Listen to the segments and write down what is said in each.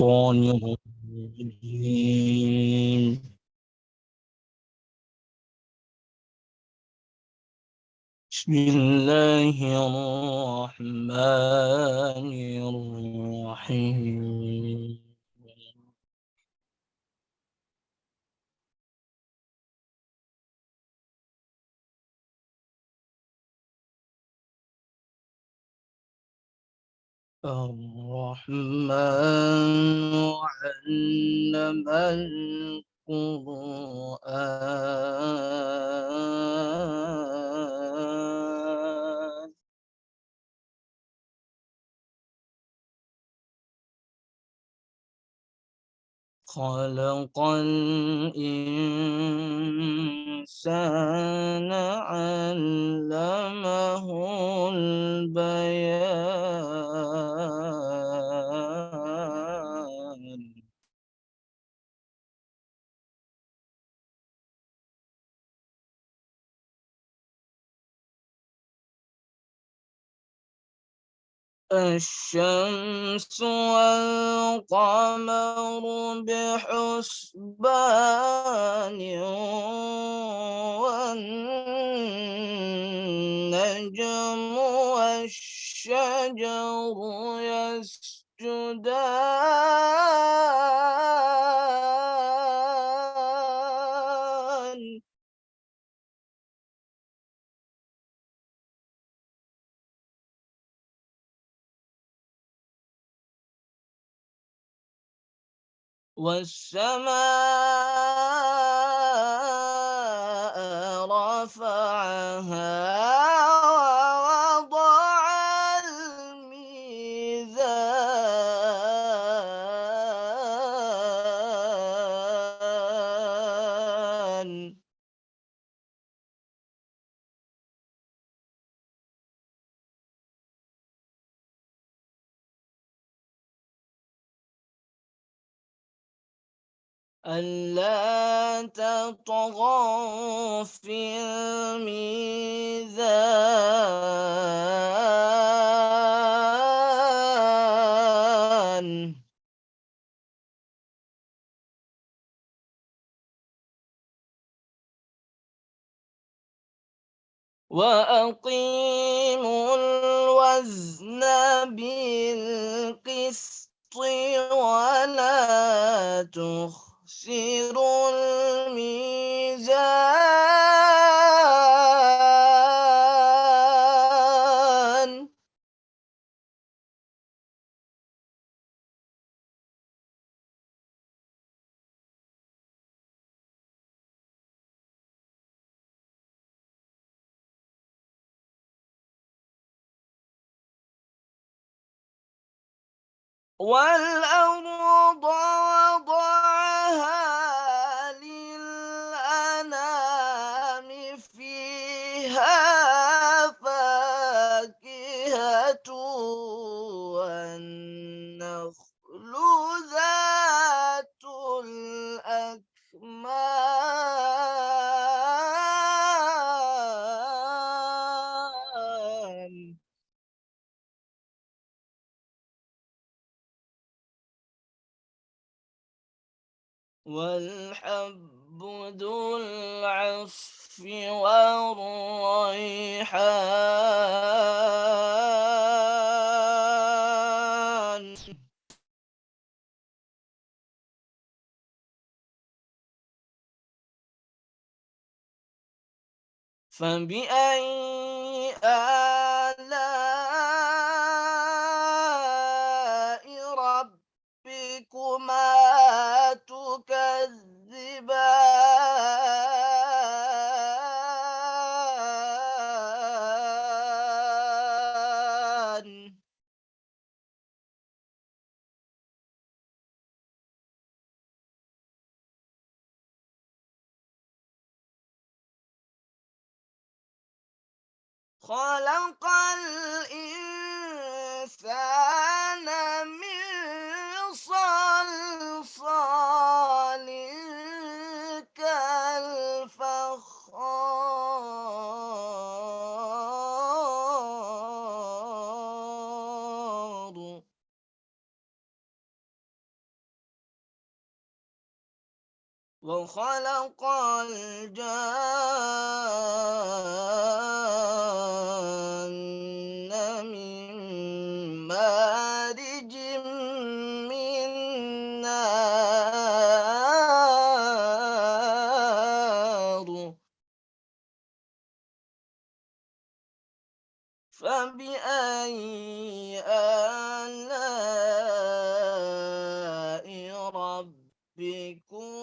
الشيطان الرجيم. بسم الله الرحمن الرحيم. الرحمن علم القرآن خلق الإنسان علمه البيان الشمس والقمر بحسبان والنجم والشجر يسجدان والسماء رفعها ووضع الميزان ألا تطغوا في الميزان وأقيموا الوزن بالقسط ولا تخسروا الميزان والأرض وضعها للأنام فيها فاكهة والنخل ذات الأكمام والحب ذو العصف والريحان فبأي آلاء ربكما تكذبان خلق الإنسان من صلصال كالفخار وخلق الجان من مارج من نار فبأي آلاء ربكما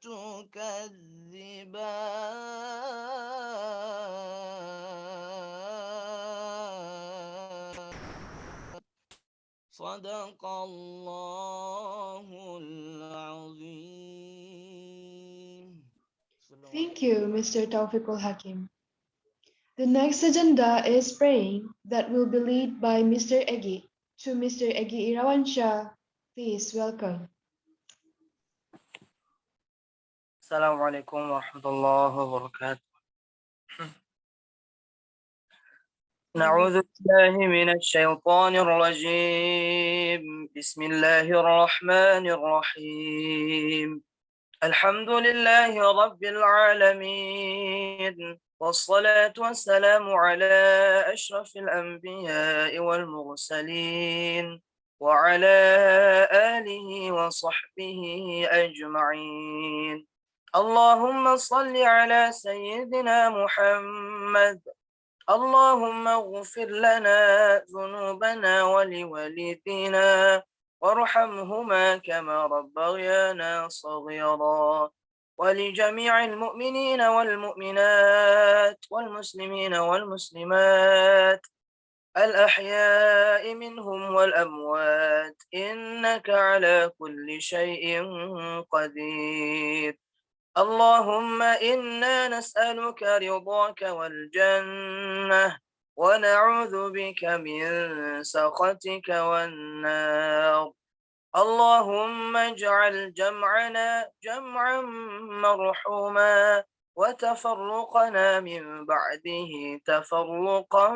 تكذبان صدق الله العظيم. Thank you, Mr. Taufiqul Hakim. The next agenda is praying that will be led by Mr. Egi. To Mr. Egi Irawansyah, please welcome. Assalamualaikum warahmatullahi wabarakatuh. Na'udzu billahi minasy syaithanir rajim. Bismillahirrahmanirrahim. Alhamdulillahi rabbil alamin. Wassalatu wassalamu ala asyrafil anbiya'i wal mursalin wa ala alihi wa sahbihi ajma'in. اللهم صل على سيدنا محمد. اللهم اغفر لنا ذنوبنا ولوالدينا وارحمهما كما ربيانا صغيرا ولجميع المؤمنين والمؤمنات والمسلمين والمسلمات الأحياء منهم والأموات إنك على كل شيء قدير. اللهم إنا نسألك رضاك والجنة ونعوذ بك من سخطك والنار. اللهم اجعل جمعنا جمعا مرحوما وتفرقنا من بعده تفرقا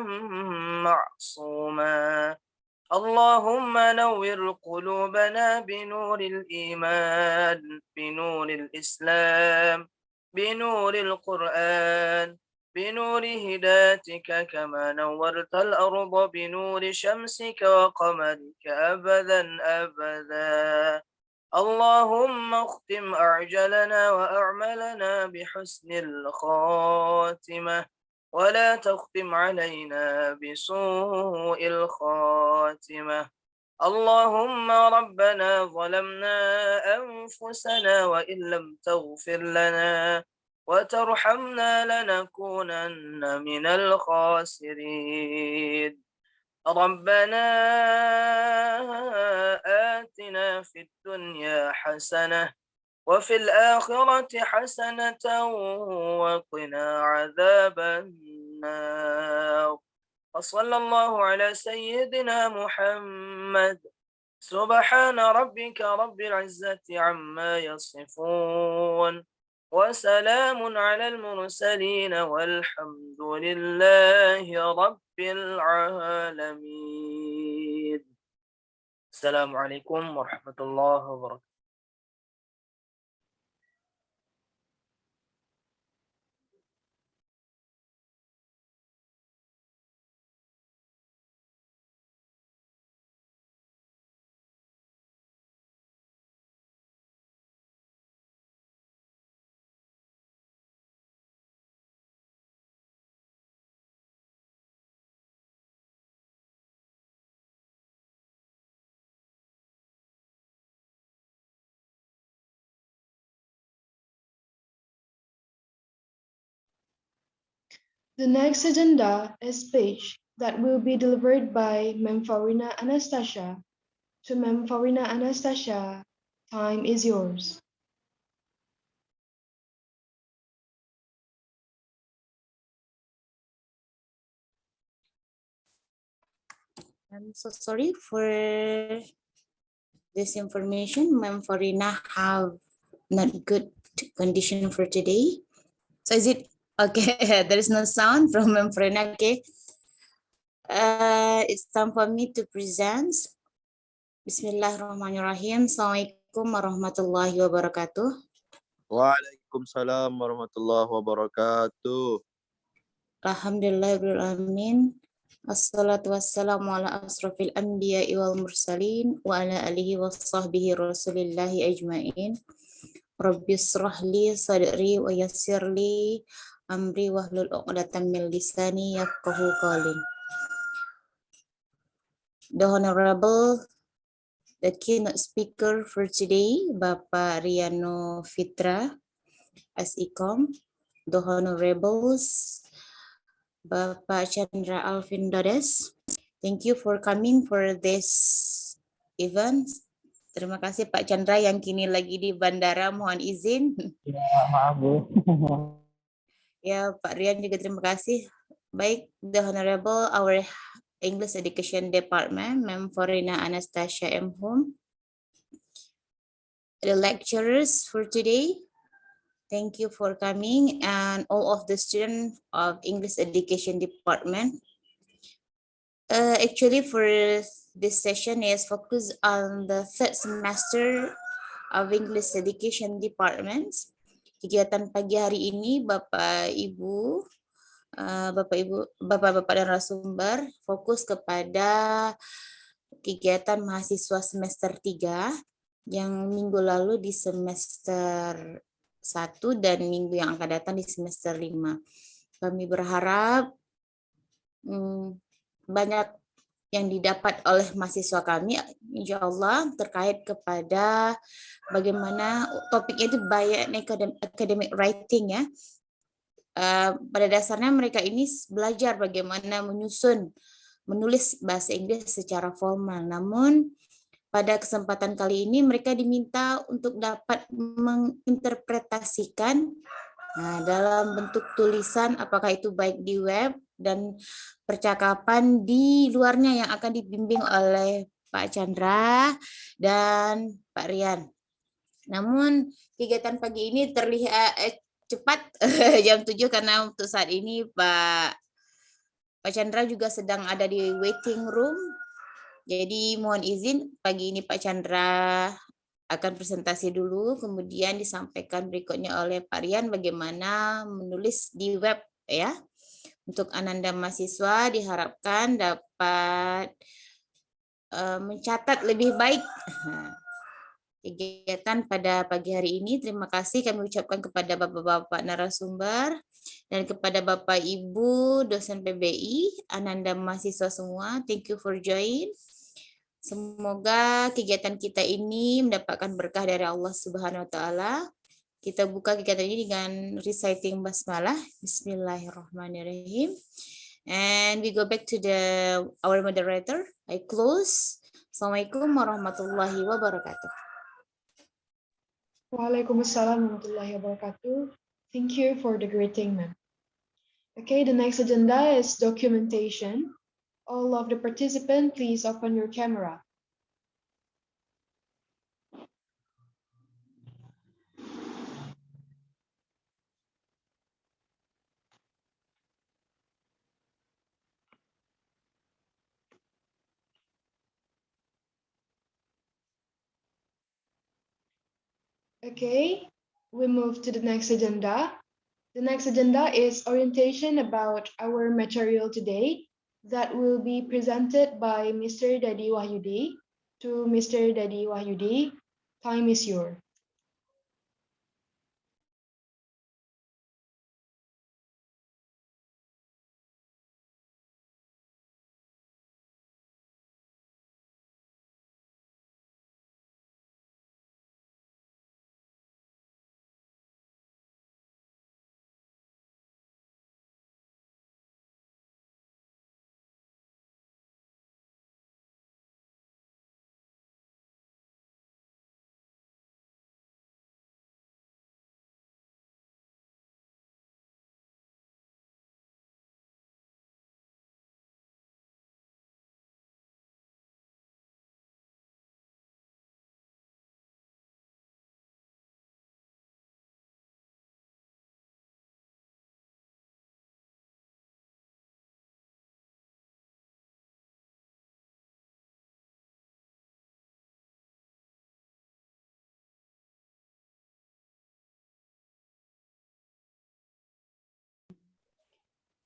معصوما. اللهم نور قلوبنا بنور الإيمان بنور الإسلام بنور القرآن بنور هداتك كما نورت الأرض بنور شمسك وقمرك أبدا أبدا. اللهم اختم أعجلنا وأعمالنا بحسن الخاتمة ولا تختم علينا بسوء الخاتمة. اللهم ربنا ظلمنا أنفسنا وإن لم تغفر لنا وترحمنا لنكونن من الخاسرين. ربنا آتنا في الدنيا حسنة وفي الآخرة حسنة وقنا عذاب النار. وصلى الله على سيدنا محمد. سبحان ربك رب العزة عما يصفون وسلام على المرسلين والحمد لله رب العالمين. السلام عليكم ورحمة الله وبركاته. The next agenda is speech that will be delivered by Ma'am Farina Anastasia. To Ma'am Farina Anastasia, time is yours. I'm so sorry for this information. Ma'am Farina have not good condition for today. So is it okay? There is no sound from Ma'am Farina. Okay. It's time for me to present. Bismillahirrahmanirrahim. Assalamualaikum Assalamualaikum warahmatullahi wabarakatuh. Waalaikumsalam warahmatullahi wabarakatuh. Alhamdulillahirrahmanirrahim. Assalatu wassalamu ala asrafil anbiya'i wal mursalin wa ala alihi wa sahbihi rasulillahi ajma'in. Rabbi israh li sadri wa yassir li amri wahlul 'uqdatam min lisani yafqahu qawli. The Honorable, the keynote speaker for today, Bapak Riano Fitra, SICOM, the Honorables, Bapak Chandra Alvin Dodes. Thank you for coming for this event. Terima kasih Pak Chandra yang kini lagi di bandara, mohon izin. Ya, maaf Bu. Ya, Pak Rian juga terima kasih. Baik, the Honorable, our English Education Department, Ma'am Farina Anastasia M. Home. The lecturers for today, thank you for coming, and all of the students of English Education Department. Actually, for this session is focused on the third semester of English Education Department. Kegiatan pagi hari ini, Bapak-Ibu, Bapak-Bapak dan narasumber fokus kepada kegiatan mahasiswa semester 3 yang minggu lalu di semester 1 dan minggu yang akan datang di semester 5. Kami berharap banyak yang didapat oleh mahasiswa kami, insya Allah, terkait kepada bagaimana topiknya itu academic writing ya. Pada dasarnya mereka ini belajar bagaimana menulis bahasa Inggris secara formal. Namun pada kesempatan kali ini mereka diminta untuk dapat menginterpretasikan dalam bentuk tulisan, apakah itu baik di web dan percakapan di luarnya yang akan dibimbing oleh Pak Chandra dan Pak Rian. Namun kegiatan pagi ini terlihat cepat jam 7 karena untuk saat ini Pak Chandra juga sedang ada di waiting room. Jadi mohon izin pagi ini Pak Chandra akan presentasi dulu, kemudian disampaikan berikutnya oleh Pak Rian bagaimana menulis di web ya. Untuk Ananda mahasiswa diharapkan dapat mencatat lebih baik kegiatan pada pagi hari ini. Terima kasih kami ucapkan kepada Bapak-Bapak narasumber dan kepada Bapak Ibu dosen PBI, Ananda mahasiswa semua. Thank you for join. Semoga kegiatan kita ini mendapatkan berkah dari Allah Subhanahu wa taala. Kita buka kegiatan ini dengan reciting basmalah. Bismillahirrahmanirrahim. And we go back to our moderator. I close. Assalamualaikum warahmatullahi wabarakatuh. Waalaikumsalam warahmatullahi wabarakatuh. Thank you for the greeting, ma'am. Okay, the next agenda is documentation. All of the participants, please open your camera. Okay, we move to the next agenda. The next agenda is orientation about our material today that will be presented by Mr. Dadi Wahyudi. To Mr. Dadi Wahyudi, time is yours.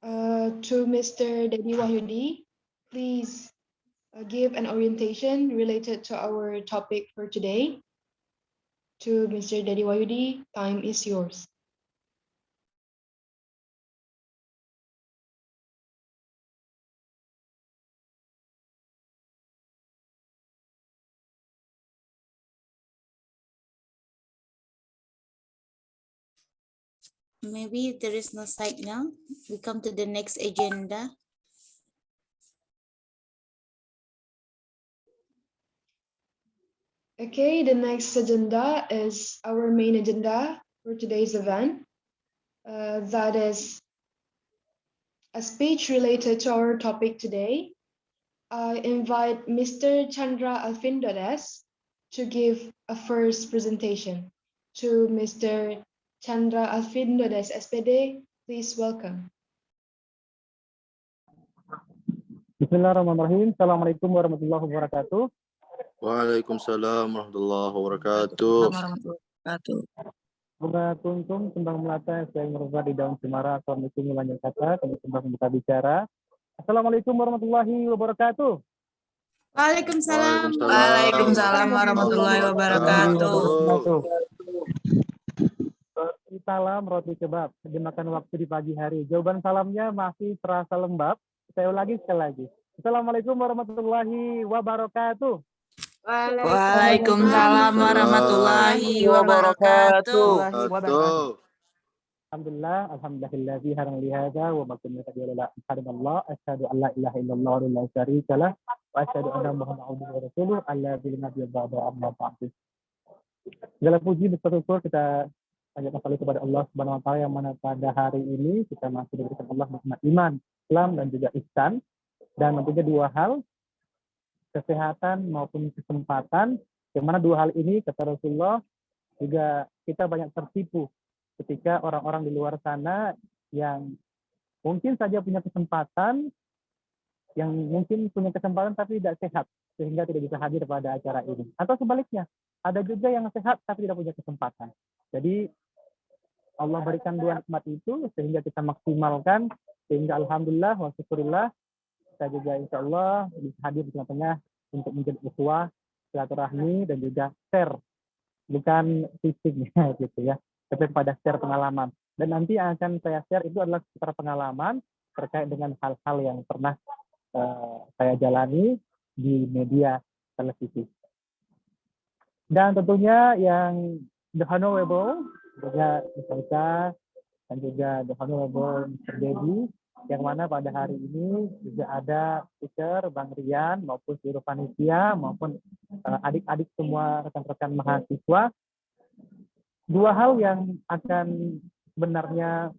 To Mr. Dedi Wahyudi, please give an orientation related to our topic for today. To Mr. Dedi Wahyudi, time is yours. Maybe there is no signal. We come to the next agenda. Okay, the next agenda is our main agenda for today's event. That is a speech related to our topic today. I invite Mr. Chandra Alfindodes to give a first presentation. To Mr. Chandra Alfindodes, SPD, please welcome. Bismillahirrahmanirrahim. Assalamualaikum warahmatullahi wabarakatuh. Waalaikumsalam warahmatullahi wabarakatuh. Bunga kuntum kembang melata yang merupakan di daun cemara. Assalamualaikum warahmatullahi wabarakatuh. Kami kembang membuka bicara. Assalamualaikum warahmatullahi wabarakatuh. Waalaikumsalam. Waalaikumsalam warahmatullahi wabarakatuh. Salam roti kebab dimakan waktu di pagi hari. Jawaban salamnya masih terasa lembab. Saya ulangi sekali lagi. Assalamualaikum warahmatullahi wabarakatuh. Waalaikumsalam warahmatullahi wabarakatuh. Alhamdulillah, alhamdulillahi haram lihada wa makunna tadiyala Allah asyhadu an la ilaha illallah wa la syarika lah wa asyhadu anna muhammadan abduhu wa rasuluh alla bil nabiyyi ba'da amma ba'du. Segala puji dan syukur kita panjatkan kembali kepada Allah Subhanahu wa taala yang mana pada hari ini kita masih diberikan Allah nikmat iman, Islam dan juga ihsan, dan tentunya dua hal, kesehatan maupun kesempatan, yang mana dua hal ini kata Rasulullah juga kita banyak tertipu ketika orang-orang di luar sana yang mungkin saja punya kesempatan, yang mungkin punya kesempatan tapi tidak sehat sehingga tidak bisa hadir pada acara ini, atau sebaliknya ada juga yang sehat tapi tidak punya kesempatan. Jadi Allah berikan dua nikmat itu sehingga kita maksimalkan, sehingga alhamdulillah wa syukurillah kita juga insya Allah bisa hadir di tengah-tengah untuk menjadi ukhuwah, silaturahmi, dan juga share, bukan fisiknya gitu ya, tapi pada share pengalaman. Dan nanti yang akan saya share itu adalah sekitar pengalaman terkait dengan hal-hal yang pernah saya jalani di media televisi. Dan tentunya yang the honorable, juga Isa dan juga the honorable Mr. Dedi, yang mana pada hari ini juga ada speaker Bang Rian maupun seluruh panitia maupun adik-adik semua rekan-rekan mahasiswa. Dua hal yang akan sebenarnya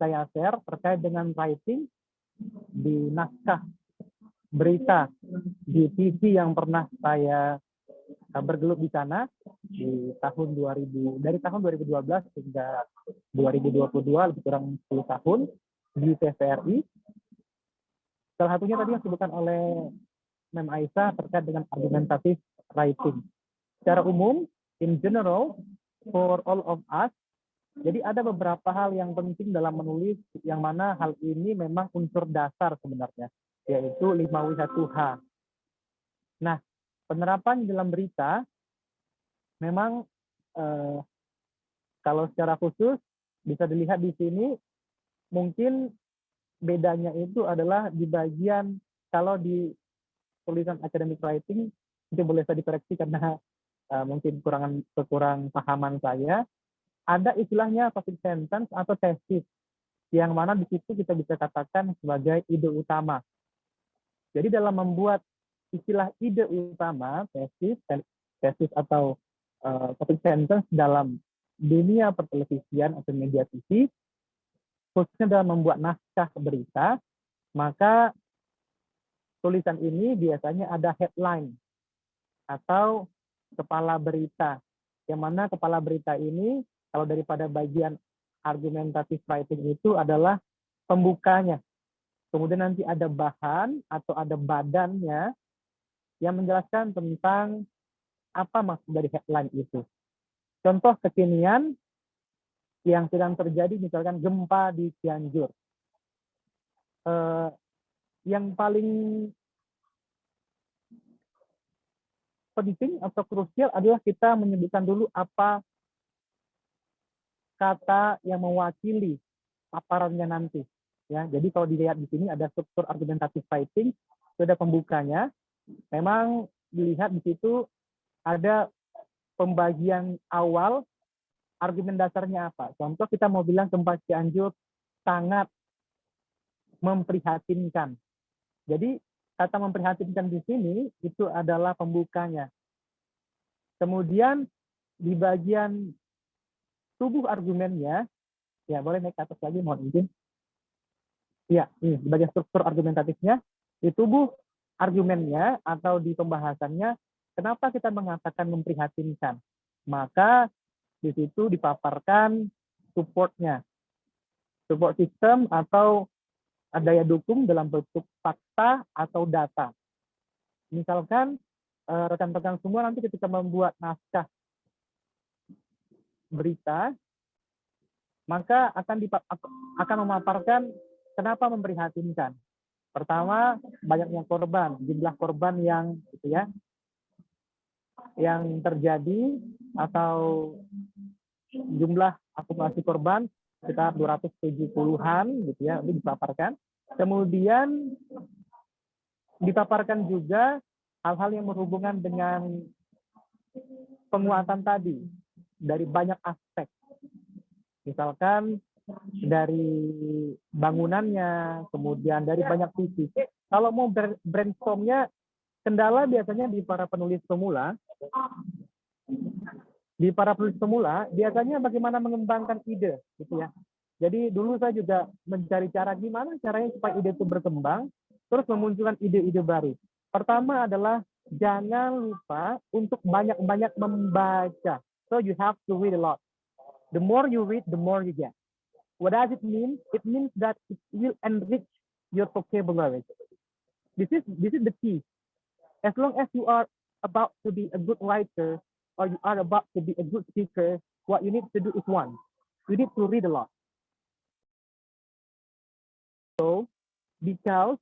saya share terkait dengan writing di naskah berita di TV yang pernah saya bergelut di sana di tahun 2000, dari tahun 2012 hingga 2022, lebih kurang 10 tahun di TVRI. Salah satunya tadi yang disebutkan oleh Mem Aisyah terkait dengan argumentatif writing. Secara umum, in general, for all of us, jadi ada beberapa hal yang penting dalam menulis, yang mana hal ini memang unsur dasar sebenarnya, yaitu 5W1H. Nah, penerapan dalam berita memang kalau secara khusus bisa dilihat di sini, mungkin bedanya itu adalah di bagian, kalau di tulisan academic writing, itu boleh saya dikoreksi karena mungkin kurang pahaman saya, ada istilahnya topic sentence atau tesis, yang mana di situ kita bisa katakan sebagai ide utama. Jadi dalam membuat istilah ide utama, tesis atau topic sentence dalam dunia pertelevisian atau media TV, khususnya dalam membuat naskah berita, maka tulisan ini biasanya ada headline atau kepala berita, yang mana kepala berita ini kalau daripada bagian argumentatif writing itu adalah pembukanya. Kemudian nanti ada bahan atau ada badannya yang menjelaskan tentang apa maksud dari headline itu. Contoh kekinian yang sedang terjadi, misalkan gempa di Cianjur. yang paling penting atau krusial adalah kita menyebutkan dulu apa kata yang mewakili paparannya nanti. Ya, jadi kalau dilihat di sini ada struktur argumentative writing, itu ada pembukanya. Memang dilihat di situ ada pembagian awal argumen dasarnya apa. Contoh kita mau bilang gempa Cianjur sangat memprihatinkan. Jadi kata memprihatinkan di sini itu adalah pembukanya. Kemudian di bagian tubuh argumennya, ya boleh naik ke atas lagi, mohon izin. Ya, ini di bagian struktur argumentatifnya, di tubuh argumennya atau di pembahasannya, kenapa kita mengatakan memprihatinkan? Maka di situ dipaparkan supportnya, support system atau daya dukung dalam bentuk fakta atau data. Misalkan rekan-rekan semua nanti ketika membuat naskah berita, maka akan memaparkan kenapa memprihatinkan. Pertama, banyaknya korban, jumlah korban yang gitu ya, yang terjadi atau jumlah akumulasi korban sekitar 270-an gitu ya, ini dipaparkan. Kemudian dipaparkan juga hal-hal yang berhubungan dengan penguatan tadi dari banyak aspek. Misalkan dari bangunannya, kemudian dari banyak sisi. Kalau mau brainstormnya, kendala biasanya di para penulis pemula, biasanya bagaimana mengembangkan ide, gitu ya. Jadi dulu saya juga mencari cara gimana caranya supaya ide itu berkembang, terus memunculkan ide-ide baru. Pertama adalah jangan lupa untuk banyak-banyak membaca. So you have to read a lot. The more you read, the more you get. What does it mean? It means that it will enrich your vocabulary. This is the key. As long as you are about to be a good writer or you are about to be a good speaker, what you need to do is one. You need to read a lot. So, because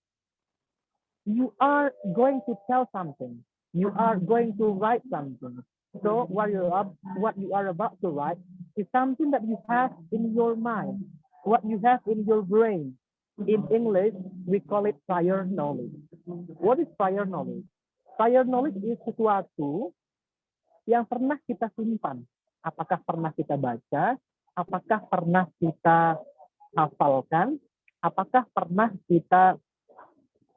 you are going to tell something, you are going to write something. So what you are about to write is something that you have in your mind, what you have in your brain. In English, we call it prior knowledge. What is prior knowledge? Prior knowledge is sesuatu yang pernah kita simpan. Apakah pernah kita baca? Apakah pernah kita hafalkan? Apakah pernah kita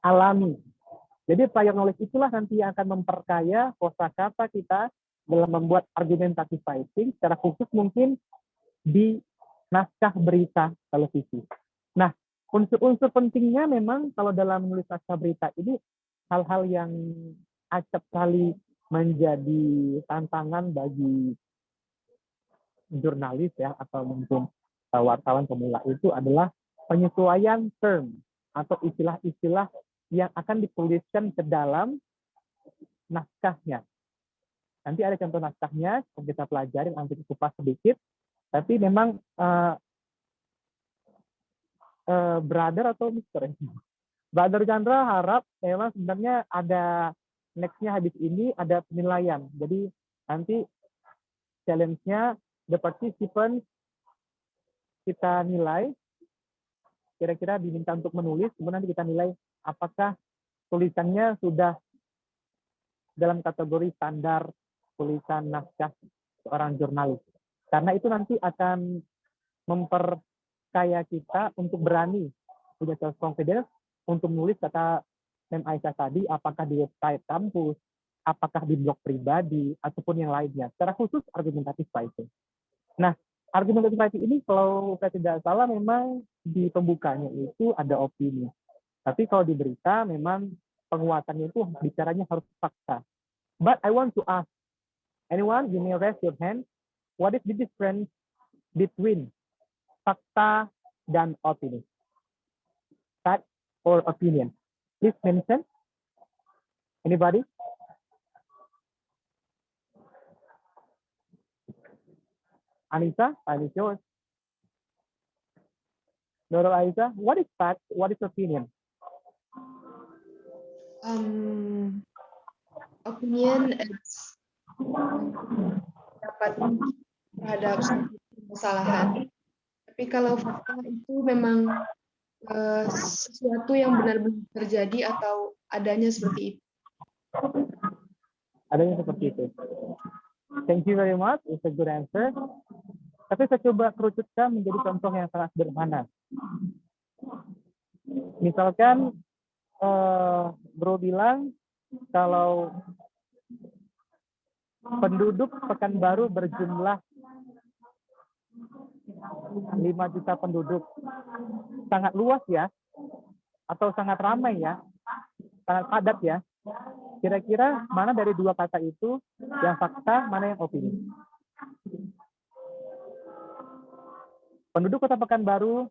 alami? Jadi prior knowledge itulah nanti yang akan memperkaya kosakata kita dalam membuat argumentative writing, secara khusus mungkin di naskah berita televisi. Nah, unsur-unsur pentingnya memang kalau dalam menulis naskah berita ini hal-hal yang acap kali menjadi tantangan bagi jurnalis ya atau mungkin wartawan pemula itu adalah penyesuaian term atau istilah-istilah yang akan dituliskan ke dalam naskahnya. Nanti ada contoh naskahnya, kita pelajari, nanti kupas sedikit. Tapi memang brother atau mister? Brother Chandra harap memang sebenarnya ada next-nya habis ini ada penilaian. Jadi nanti challenge-nya the participant kita nilai, kira-kira diminta untuk menulis, kemudian nanti kita nilai apakah tulisannya sudah dalam kategori standar tulisan naskah seorang jurnalis. Karena itu nanti akan memperkaya kita untuk berani punya self confidence untuk menulis kata Mem Aisyah tadi, apakah di website kampus, apakah di blog pribadi, ataupun yang lainnya. Secara khusus argumentative writing. Nah, argumentative writing ini kalau saya tidak salah memang di pembukanya itu ada opini. Tapi kalau di berita memang penguatannya itu bicaranya harus fakta. But I want to ask, anyone, you may raise your hand. What is the difference between fakta dan opini? Fact or opinion? Please mention. Anybody? Anissa, time is yours. Nurul Aiza, what is fact? What is opinion? Opinion is pendapat terhadap suatu kesalahan. Tapi kalau fakta itu memang sesuatu yang benar-benar terjadi atau adanya seperti itu. Adanya seperti itu. Thank you very much. It's a good answer. Tapi saya coba kerucutkan menjadi contoh yang sangat sederhana. Misalkan Bro bilang kalau penduduk Pekanbaru berjumlah 5 juta penduduk. Sangat luas ya? Atau sangat ramai ya? Sangat padat ya? Kira-kira mana dari dua kata itu yang fakta, mana yang opini? Penduduk Kota Pekanbaru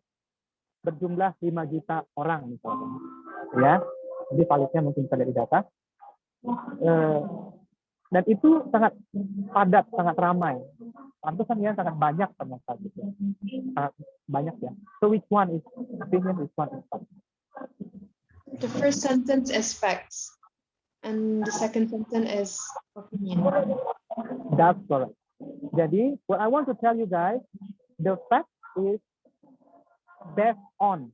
berjumlah 5 juta orang misalnya. Ya, jadi validnya mungkin bisa dari data. Dan itu sangat padat, sangat ramai. Pantesan ya sangat banyak ternyata gitu. Sangat banyak ya. So which one is opinion, which one is fact? The first sentence is facts, and the second sentence is opinion. That's correct. Jadi, what I want to tell you guys, the fact is based on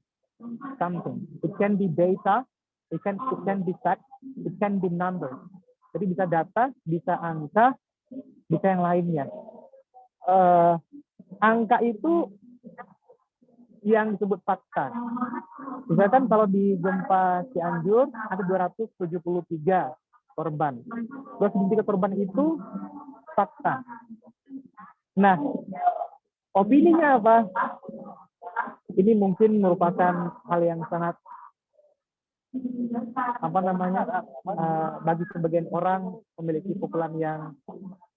something. It can be data, it can be fact, it can be number. Jadi bisa data, bisa angka, bisa yang lainnya. Angka itu yang disebut fakta. Misalkan kalau di gempa Cianjur ada 273 korban. 273 korban itu fakta. Nah, opininya apa? Ini mungkin merupakan hal yang sangat bagi sebagian orang memiliki pukulan yang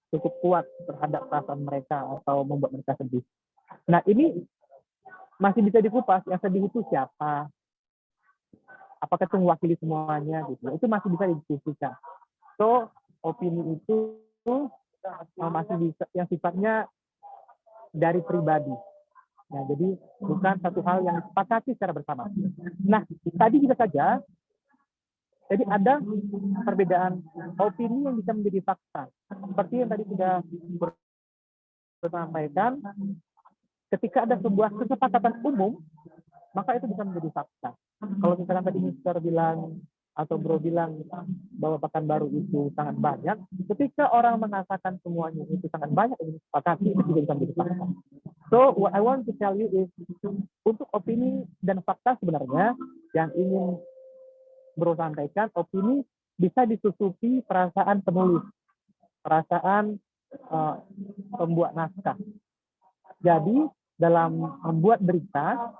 cukup kuat terhadap perasaan mereka atau membuat mereka sedih. Nah, ini masih bisa dikupas, yang sedih itu siapa? Apakah itu mewakili semuanya gitu. Itu masih bisa didiskusikan. So, opini itu masih bisa yang sifatnya dari pribadi. Nah, jadi bukan satu hal yang disepakati secara bersama. Nah, tadi juga saja, jadi ada perbedaan opini yang bisa menjadi fakta. Seperti yang tadi sudah disampaikan, ketika ada sebuah kesepakatan umum, maka itu bisa menjadi fakta. Kalau misalkan tadi Mister bilang, atau Bro bilang bahwa Pekanbaru itu sangat banyak, ketika orang mengatakan semuanya itu sangat banyak, itu disepakati, itu juga bisa menjadi fakta. So, what I want to tell you is, untuk opini dan fakta sebenarnya, yang ingin Bro sampaikan, opini bisa disusupi perasaan penulis, perasaan pembuat naskah. Jadi, dalam membuat berita,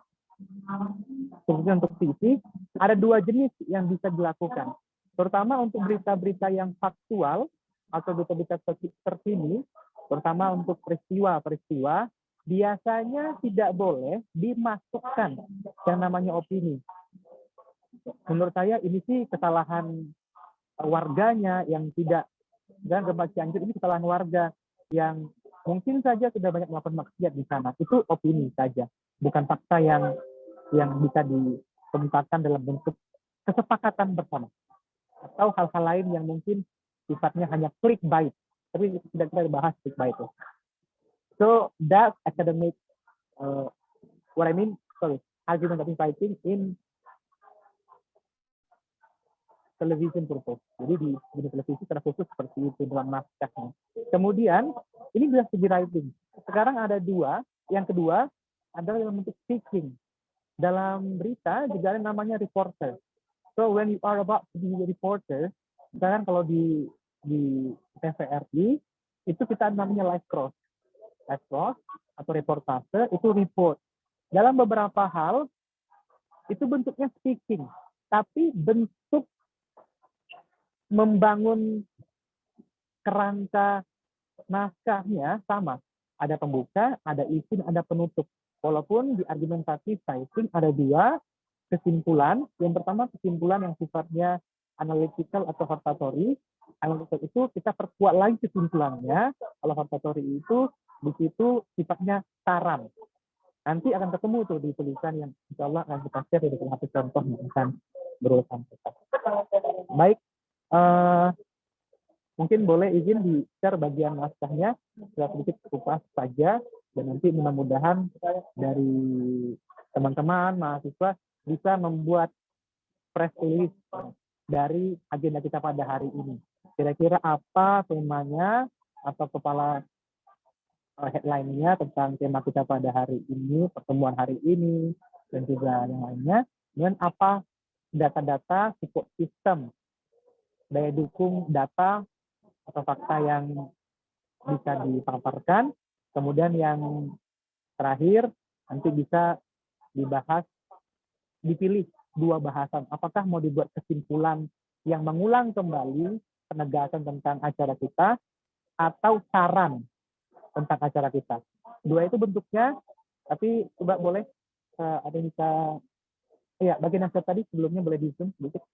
khususnya untuk TV, ada dua jenis yang bisa dilakukan. Terutama untuk berita-berita yang faktual, atau berita-berita terkini, terutama untuk peristiwa-peristiwa, biasanya tidak boleh dimasukkan yang namanya opini. Menurut saya ini sih kesalahan warganya yang tidak, dan gempa Cianjur ini kesalahan warga yang mungkin saja sudah banyak melakukan maksiat di sana. Itu opini saja, bukan fakta yang bisa dikemukakan dalam bentuk kesepakatan bersama atau hal-hal lain yang mungkin sifatnya hanya clickbait. Tapi tidak kita bahas clickbait itu. So that academic, argumentative writing in television purpose. Jadi di televisi secara khusus seperti itu dalam naskahnya. Kemudian ini bisa segi writing. Sekarang ada dua. Yang kedua adalah dalam bentuk speaking. Dalam berita juga ada namanya reporter. So when you are about to be a reporter, sekarang kalau di TVRI itu kita namanya live cross atau reportase, itu report. Dalam beberapa hal itu bentuknya speaking, tapi bentuk membangun kerangka naskahnya sama. Ada pembuka, ada isi, ada penutup. Walaupun di argumentative writing ada dua kesimpulan. Yang pertama kesimpulan yang sifatnya analytical atau hortatory. Analytical itu kita perkuat lagi kesimpulannya. Kalau hortatory itu di situ sifatnya saran. Nanti akan ketemu tuh di tulisan yang insya Allah akan kita share di dalam contoh yang akan berurutan. Baik, mungkin boleh izin di share bagian naskahnya, sedikit kupas saja, dan nanti mudah-mudahan dari teman-teman mahasiswa bisa membuat press release dari agenda kita pada hari ini. Kira-kira apa temanya atau kepala headline-nya tentang tema kita pada hari ini, pertemuan hari ini, dan juga yang lainnya. Dan apa data-data support system, daya dukung data atau fakta yang bisa dipaparkan. Kemudian yang terakhir, nanti bisa dibahas, dipilih 2 bahasan. Apakah mau dibuat kesimpulan yang mengulang kembali penegasan tentang acara kita, atau saran tentang acara kita. 2 itu bentuknya, tapi coba boleh ada yang bisa, ya bagian naskah tadi sebelumnya boleh di zoom sedikit.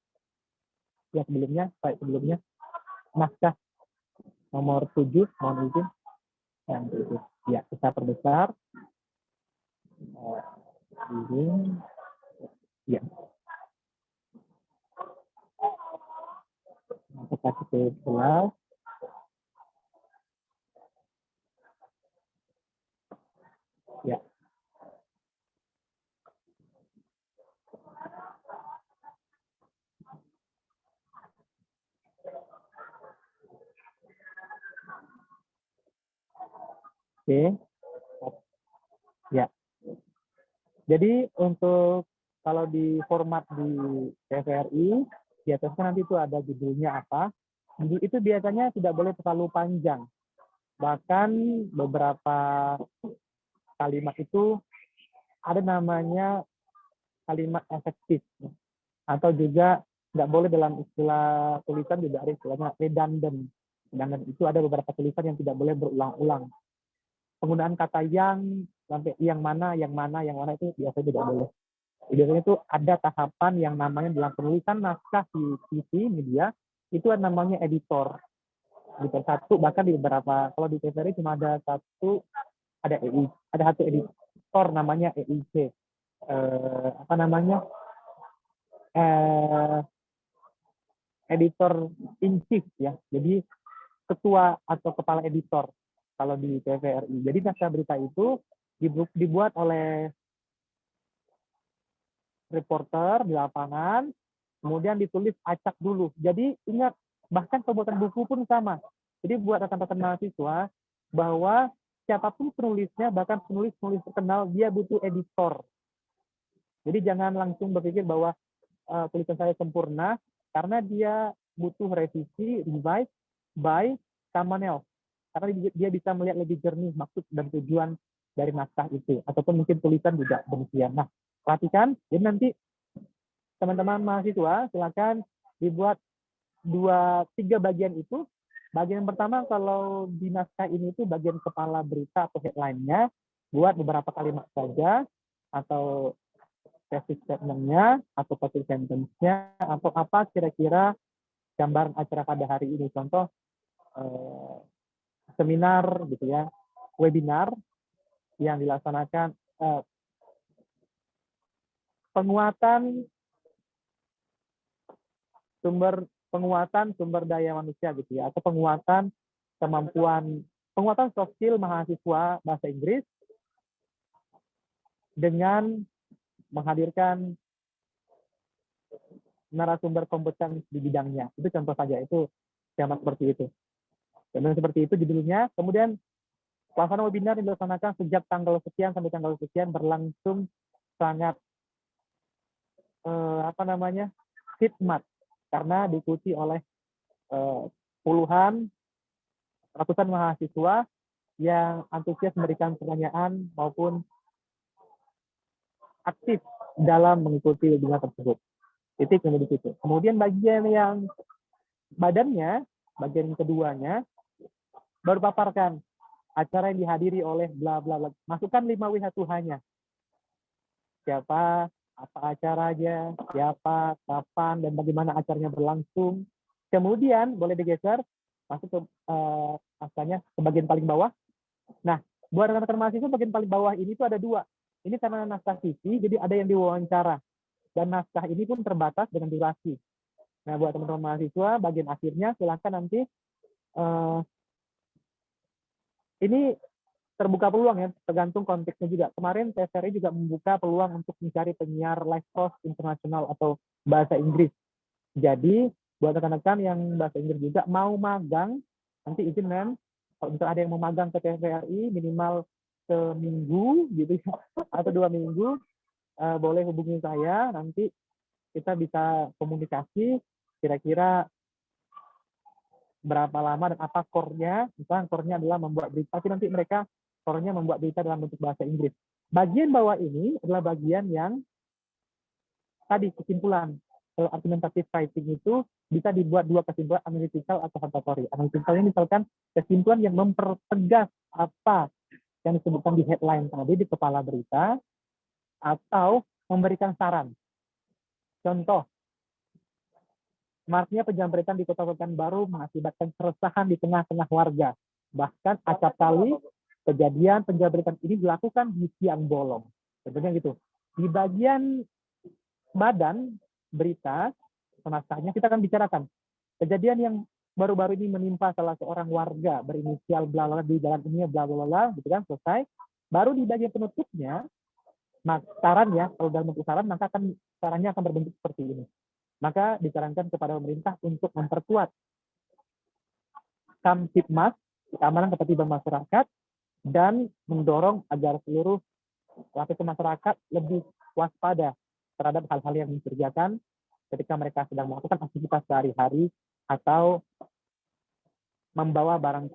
Ya sebelumnya, baik sebelumnya. Naskah nomor 7, mohon izin. Yang itu. Ya, kita perbesar. Izin. Ya. Kita kasih kelas. Ya. Oke. Ya. Jadi untuk kalau di format di TVRI, di atasnya nanti itu ada judulnya apa. Judul itu biasanya tidak boleh terlalu panjang. Bahkan beberapa kalimat itu ada namanya kalimat efektif. Atau juga nggak boleh dalam istilah tulisan juga ada istilahnya redundant. Redundant itu ada beberapa tulisan yang tidak boleh berulang-ulang. Penggunaan kata yang, sampai yang mana itu biasanya tidak boleh. Biasanya itu ada tahapan yang namanya dalam penulisan naskah di TV media, itu namanya editor. Editor 1, bahkan di beberapa, kalau di TVRI cuma ada satu editor namanya EIC. Editor in chief ya. Jadi ketua atau kepala editor kalau di TVRI. Jadi naskah berita itu dibuat oleh reporter di lapangan, kemudian ditulis acak dulu. Jadi ingat, bahkan pembuatan buku pun sama. Jadi buat rekan-rekan mahasiswa bahwa siapapun penulisnya, bahkan penulis-penulis terkenal, dia butuh editor. Jadi jangan langsung berpikir bahwa tulisan saya sempurna, karena dia butuh revisi, revise by someone else. Karena dia bisa melihat lebih jernih maksud dan tujuan dari naskah itu. Ataupun mungkin tulisan juga demikian. Nah, perhatikan, jadi nanti teman-teman mahasiswa silakan dibuat 2-3 bagian itu. Bagian pertama kalau di naskah ini itu bagian kepala berita atau headline-nya, buat beberapa kalimat saja, atau basic statement-nya, atau basic sentence-nya, atau apa kira-kira gambaran acara pada hari ini. Contoh, seminar gitu ya, webinar yang dilaksanakan, penguatan sumber daya manusia gitu ya, atau penguatan soft skill mahasiswa bahasa Inggris dengan menghadirkan narasumber kompeten di bidangnya. Itu contoh saja, itu tema seperti itu. Dan seperti itu judulnya. Kemudian pelaksanaan webinar dilaksanakan sejak tanggal sekian sampai tanggal sekian, berlangsung sangat khidmat, karena diikuti oleh ratusan mahasiswa yang antusias memberikan pertanyaan maupun aktif dalam mengikuti webinar tersebut. Titik yang di situ. Kemudian bagian yang bagian keduanya baru paparkan acara yang dihadiri oleh bla bla bla. Masukkan 5 WH-nya. Siapa, apa acaranya, siapa, kapan, dan bagaimana acaranya berlangsung. Kemudian boleh digeser masuk ke asalnya ke bagian paling bawah. Nah, buat rekan-rekan mahasiswa bagian paling bawah ini tuh ada 2. ini karena naskah sisi, jadi ada yang diwawancara. Dan naskah ini pun terbatas dengan durasi. Nah, buat teman-teman mahasiswa, bagian akhirnya silakan nanti ini terbuka peluang ya, tergantung konteksnya juga. Kemarin TVRI juga membuka peluang untuk mencari penyiar live host internasional atau bahasa Inggris. Jadi, buat rekan-rekan yang bahasa Inggris juga mau magang, nanti izin men, kalau misalnya ada yang mau magang ke TVRI minimal seminggu gitu ya, atau 2 minggu, boleh hubungi saya, nanti kita bisa komunikasi kira-kira berapa lama dan apa core-nya. Misalnya core-nya adalah membuat berita, tapi nanti mereka core-nya membuat berita dalam bentuk bahasa Inggris. Bagian bawah ini adalah bagian yang tadi kesimpulan. Kalau argumentative writing itu bisa dibuat 2 kesimpulan, analytical atau fantasy. Analytical ini misalkan kesimpulan yang mempertegas apa yang disebutkan di headline tadi di kepala berita, atau memberikan saran. Contoh, maraknya penjamretan di Kota Pekanbaru mengakibatkan keresahan di tengah-tengah warga. Bahkan acap kali kejadian penjamretan ini dilakukan di siang bolong. Contohnya gitu. Di bagian badan berita, naskahnya kita akan bicarakan kejadian yang baru-baru ini menimpa salah seorang warga berinisial bla bla di jalan ini bla bla bla, gitu kan, selesai. Baru di bagian penutupnya, saran ya, kalau dalam bentuk saran, maka sarannya akan berbentuk seperti ini. Maka disarankan kepada pemerintah untuk memperkuat Kamtibmas, keamanan ketertiban masyarakat, dan mendorong agar seluruh lapisan masyarakat lebih waspada terhadap hal-hal yang mencurigakan ketika mereka sedang melakukan aktivitas sehari-hari atau membawa barang,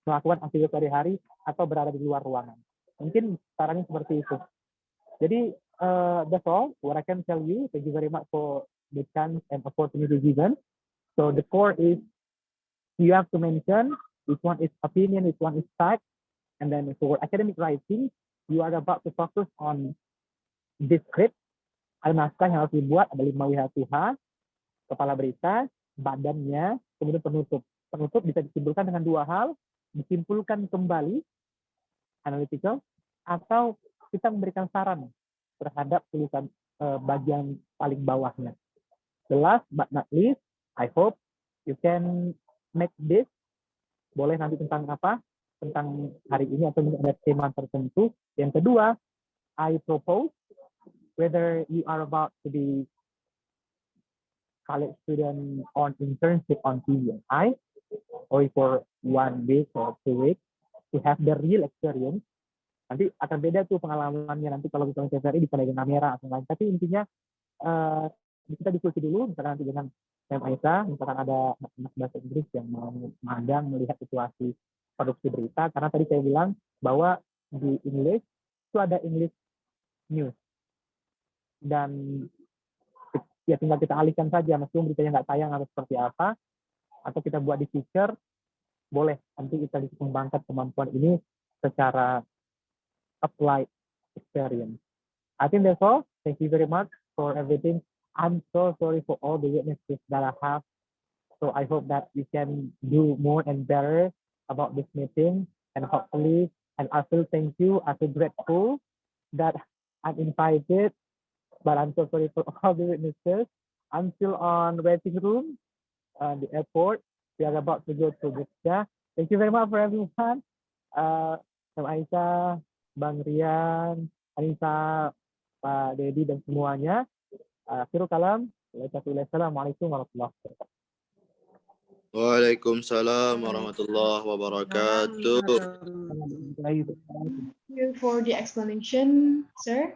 melakukan aktivitas sehari-hari atau berada di luar ruangan. Mungkin sarannya seperti itu. Jadi, that's all what I can tell you. Thank you very much for the chance and opportunity given. So the core is you have to mention which one is opinion, which one is fact, and then for academic writing, you are about to focus on the script. Ada naskah yang harus dibuat, ada 5 WH2H, kepala berita, badannya, kemudian penutup. Penutup bisa disimpulkan dengan 2 hal, disimpulkan kembali, analytical, atau kita memberikan saran terhadap tulisan bagian paling bawahnya. The last but not least, I hope you can make this. Boleh nanti tentang apa? Tentang hari ini atau ada tema tertentu. Yang kedua, I propose whether you are about to be college student on internship on TVI or for 1 week or 2 weeks to have the real experience. Nanti akan beda tuh pengalamannya nanti kalau misalnya TVRI bisa dengan kamera atau lain. Tapi intinya kita diskusi dulu, misalkan nanti dengan Mbak Aisyah, misalkan ada anak bahasa Inggris yang mau magang melihat situasi produksi berita, karena tadi saya bilang bahwa di English itu ada English news. Dan ya tinggal kita alihkan saja, meskipun beritanya nggak tayang harus seperti apa, atau kita buat di feature, boleh. Nanti kita dikembangkan kemampuan ini secara applied experience. I think that's all. Thank you very much for everything. I'm so sorry for all the witnesses that I have. So I hope that we can do more and better about this meeting. And hopefully, and I feel thank you. I feel grateful that I'm invited. But I'm so sorry for all the witnesses. I'm still on waiting room, the airport. We are about to go to Jeddah. Thank you very much for everyone. Mbak Aisyah, Bang Rian, Anissa, Pak Dedi, dan semuanya. Akhirul kalam. Assalamualaikum warahmatullahi wabarakatuh. Waalaikumsalam warahmatullahi wabarakatuh. Thank you for the explanation, sir.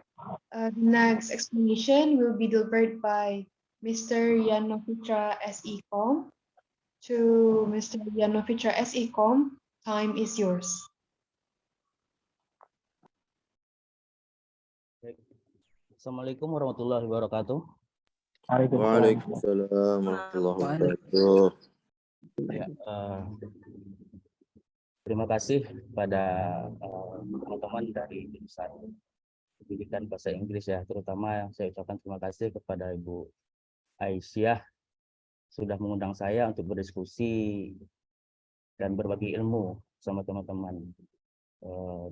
The next explanation will be delivered by Mr. Yanovitra SECom. To Mr. Yanovitra SECom, time is yours. Assalamualaikum warahmatullahi wabarakatuh. Waalaikumsalam warahmatullahi wabarakatuh. Ya, terima kasih pada teman-teman dari jurusan pendidikan bahasa Inggris ya, terutama saya ucapkan terima kasih kepada Ibu Aisyah sudah mengundang saya untuk berdiskusi dan berbagi ilmu sama teman-teman.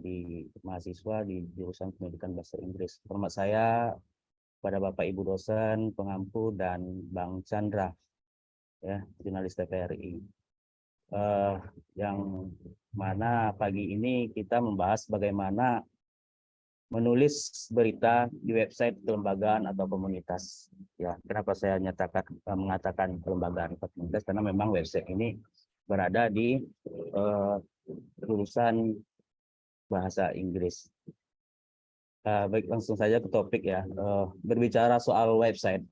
di mahasiswa di jurusan pendidikan bahasa Inggris. Hormat saya pada Bapak Ibu dosen, pengampu, dan Bang Chandra, ya, jurnalis TVRI. Yang mana pagi ini kita membahas bagaimana menulis berita di website kelembagaan atau komunitas. Ya, kenapa saya mengatakan kelembagaan atau komunitas? Karena memang website ini berada di jurusan bahasa Inggris. Baik, langsung saja ke topik ya. Berbicara soal website,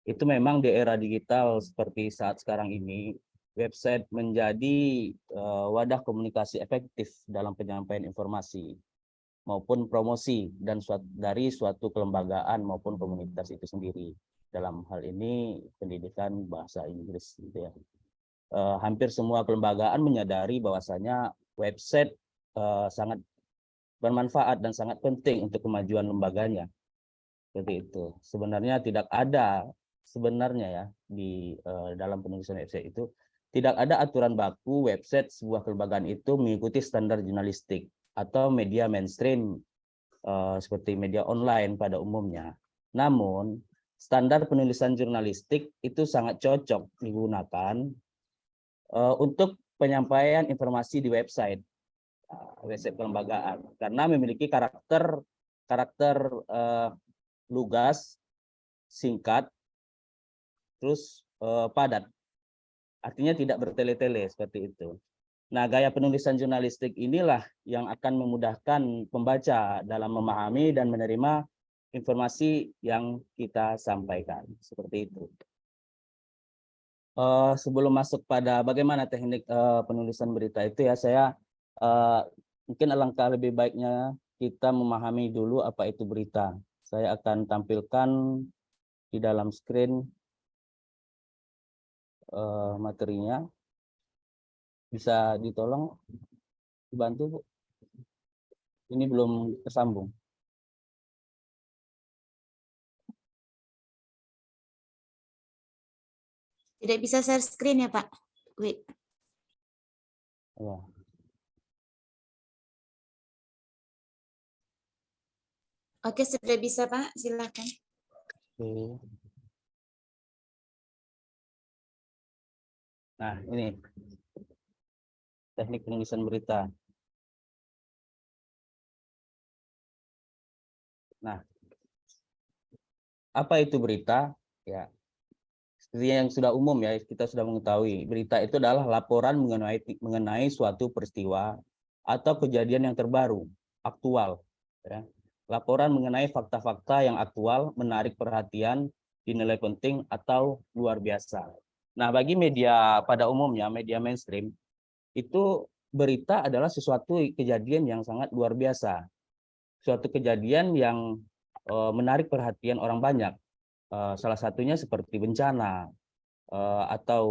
itu memang di era digital seperti saat sekarang ini, website menjadi wadah komunikasi efektif dalam penyampaian informasi maupun promosi dari suatu kelembagaan maupun komunitas itu sendiri. Dalam hal ini pendidikan bahasa Inggris, gitu ya. Hampir semua kelembagaan menyadari bahwasanya website sangat bermanfaat dan sangat penting untuk kemajuan lembaganya. Seperti itu. Sebenarnya tidak ada ya di dalam penulisan website itu tidak ada aturan baku website sebuah kelembagaan itu mengikuti standar jurnalistik atau media mainstream seperti media online pada umumnya. Namun standar penulisan jurnalistik itu sangat cocok digunakan untuk penyampaian informasi di website kelembagaan karena memiliki karakter lugas, singkat, terus padat. Artinya tidak bertele-tele seperti itu. Nah, gaya penulisan jurnalistik inilah yang akan memudahkan pembaca dalam memahami dan menerima informasi yang kita sampaikan. Seperti itu. Sebelum masuk pada bagaimana teknik penulisan berita itu ya, saya mungkin alangkah lebih baiknya kita memahami dulu apa itu berita. Saya akan tampilkan di dalam screen materinya. Bisa ditolong dibantu, Bu? Ini belum tersambung. Tidak bisa share screen ya, Pak? Wait. Ya. Oke, sudah bisa, Pak. Silakan. Oke. Nah, ini teknik penulisan berita. Nah, apa itu berita? Ya, seperti yang sudah umum ya, kita sudah mengetahui. Berita itu adalah laporan mengenai suatu peristiwa atau kejadian yang terbaru, aktual. Ya. Laporan mengenai fakta-fakta yang aktual, menarik perhatian, dinilai penting atau luar biasa. Nah, bagi media pada umumnya, media mainstream, itu berita adalah sesuatu kejadian yang sangat luar biasa. Suatu kejadian yang menarik perhatian orang banyak. Salah satunya seperti bencana atau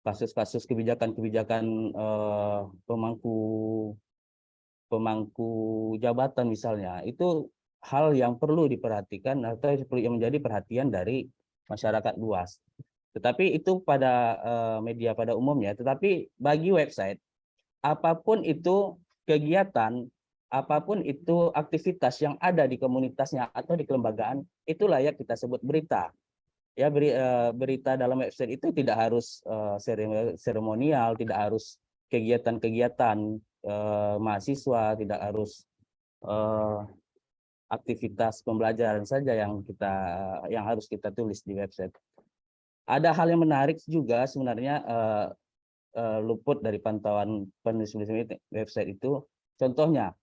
kasus-kasus kebijakan-kebijakan pemangku jabatan misalnya. Itu hal yang perlu diperhatikan atau yang menjadi perhatian dari masyarakat luas. Tetapi itu pada media pada umumnya. Tetapi bagi website, apapun itu kegiatan, apapun itu aktivitas yang ada di komunitasnya atau di kelembagaan, itu layak kita sebut berita. Ya, berita dalam website itu tidak harus seremonial, tidak harus kegiatan-kegiatan mahasiswa, tidak harus aktivitas pembelajaran saja yang harus kita tulis di website. Ada hal yang menarik juga sebenarnya luput dari pantauan penulis website itu. Contohnya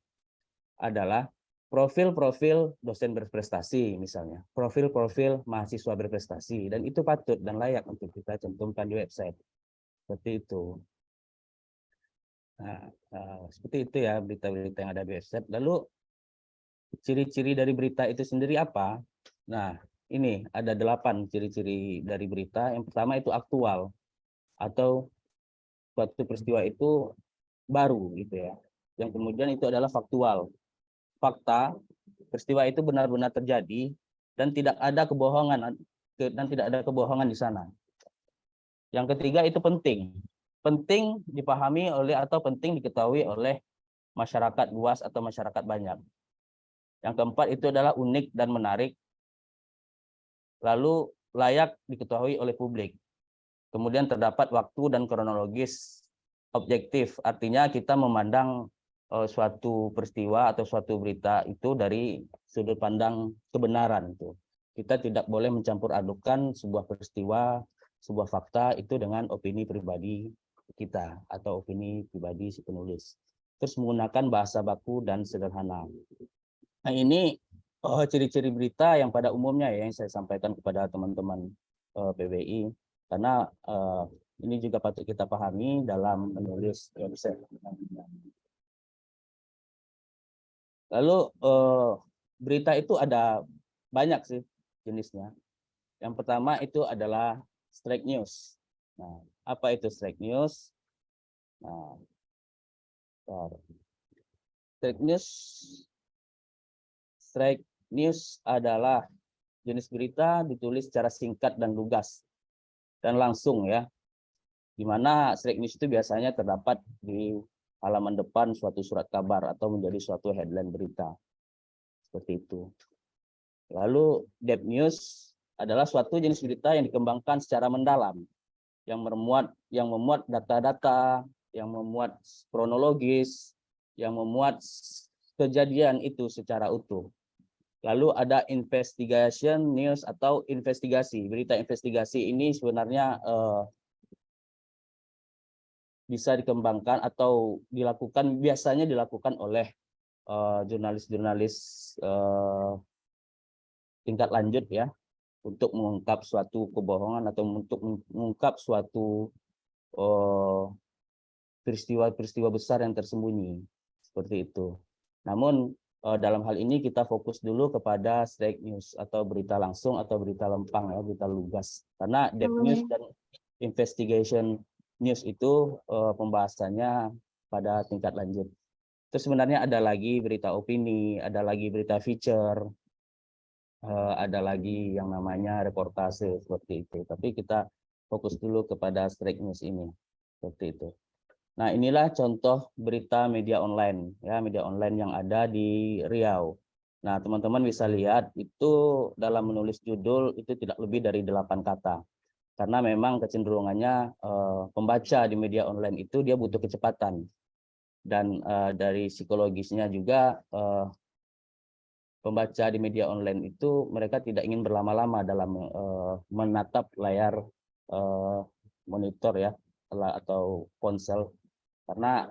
adalah profil-profil dosen berprestasi misalnya, profil-profil mahasiswa berprestasi, dan itu patut dan layak untuk kita cantumkan di website. Seperti itu. Nah, seperti itu ya berita-berita yang ada di website. Lalu ciri-ciri dari berita itu sendiri apa? Nah, ini ada 8 ciri-ciri dari berita. Yang pertama itu aktual, atau suatu peristiwa itu baru gitu ya. Yang kemudian itu adalah faktual, fakta peristiwa itu benar-benar terjadi dan tidak ada kebohongan di sana. Yang ketiga itu penting, penting dipahami oleh atau penting diketahui oleh masyarakat luas atau masyarakat banyak. Yang keempat itu adalah unik dan menarik, lalu layak diketahui oleh publik. Kemudian terdapat waktu dan kronologis objektif, artinya kita memandang suatu peristiwa atau suatu berita itu dari sudut pandang kebenaran itu. Kita tidak boleh mencampur adukan sebuah peristiwa, sebuah fakta itu dengan opini pribadi kita atau opini pribadi si penulis. Terus menggunakan bahasa baku dan sederhana. Nah, ini ciri-ciri berita yang pada umumnya ya, yang saya sampaikan kepada teman-teman PBI, karena ini juga patut kita pahami dalam menulis website. Lalu berita itu ada banyak sih jenisnya. Yang pertama itu adalah straight news. Nah, apa itu straight news? Nah, straight news adalah jenis berita ditulis secara singkat dan lugas dan langsung ya. Di mana straight news itu biasanya terdapat di halaman depan suatu surat kabar atau menjadi suatu headline berita. Seperti itu. Lalu deep news adalah suatu jenis berita yang dikembangkan secara mendalam, yang memuat data-data, yang memuat kronologis, yang memuat kejadian itu secara utuh. Lalu ada investigation news atau investigasi. Berita investigasi ini sebenarnya bisa dikembangkan atau biasanya dilakukan oleh jurnalis-jurnalis tingkat lanjut ya, untuk mengungkap suatu kebohongan atau untuk mengungkap suatu peristiwa-peristiwa besar yang tersembunyi, seperti itu. Namun dalam hal ini kita fokus dulu kepada straight news atau berita langsung atau berita lempang ya, berita lugas. Karena deep news dan investigation news itu pembahasannya pada tingkat lanjut. Terus sebenarnya ada lagi berita opini, ada lagi berita feature, ada lagi yang namanya reportase seperti itu. Tapi kita fokus dulu kepada straight news ini, seperti itu. Nah, inilah contoh berita media online ya, media online yang ada di Riau. Nah, teman-teman bisa lihat itu dalam menulis judul itu tidak lebih dari 8 kata. Karena memang kecenderungannya pembaca di media online itu dia butuh kecepatan. Dan dari psikologisnya juga pembaca di media online itu mereka tidak ingin berlama-lama dalam menatap layar monitor ya atau ponsel, karena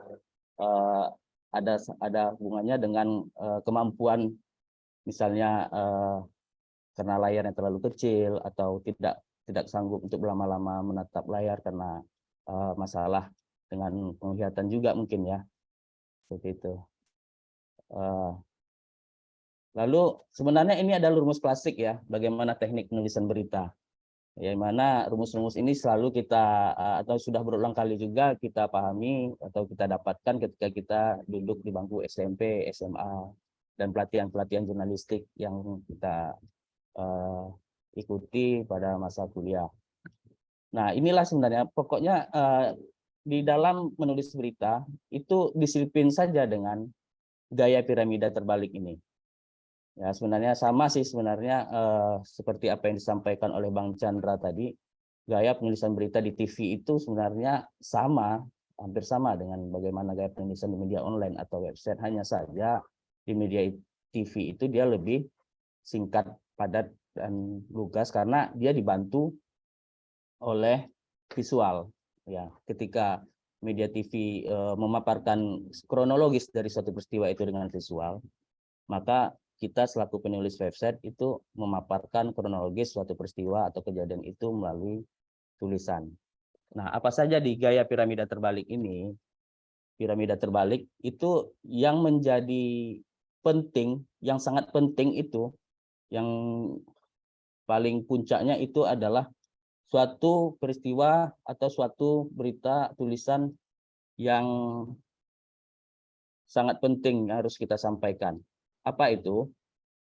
ada hubungannya dengan kemampuan, misalnya karena layarnya terlalu kecil atau tidak sanggup untuk berlama-lama menatap layar karena masalah dengan penglihatan juga mungkin ya, seperti itu. Lalu sebenarnya ini adalah rumus klasik ya, bagaimana teknik penulisan berita. Yang mana rumus-rumus ini selalu kita atau sudah berulang kali juga kita pahami atau kita dapatkan ketika kita duduk di bangku SMP, SMA, dan pelatihan-pelatihan jurnalistik yang kita ikuti pada masa kuliah. Nah, inilah sebenarnya pokoknya di dalam menulis berita itu disiplin saja dengan gaya piramida terbalik ini. Ya, sebenarnya sama sih sebenarnya seperti apa yang disampaikan oleh Bang Chandra tadi, gaya penulisan berita di TV itu sebenarnya hampir sama dengan bagaimana gaya penulisan di media online atau website, hanya saja di media TV itu dia lebih singkat, padat, dan lugas karena dia dibantu oleh visual. Ya, ketika media TV memaparkan kronologis dari suatu peristiwa itu dengan visual, maka kita selaku penulis website itu memaparkan kronologis suatu peristiwa atau kejadian itu melalui tulisan. Nah, apa saja di gaya piramida terbalik ini? Piramida terbalik itu yang menjadi penting, yang sangat penting itu, yang paling puncaknya itu adalah suatu peristiwa atau suatu berita tulisan yang sangat penting harus kita sampaikan. Apa itu?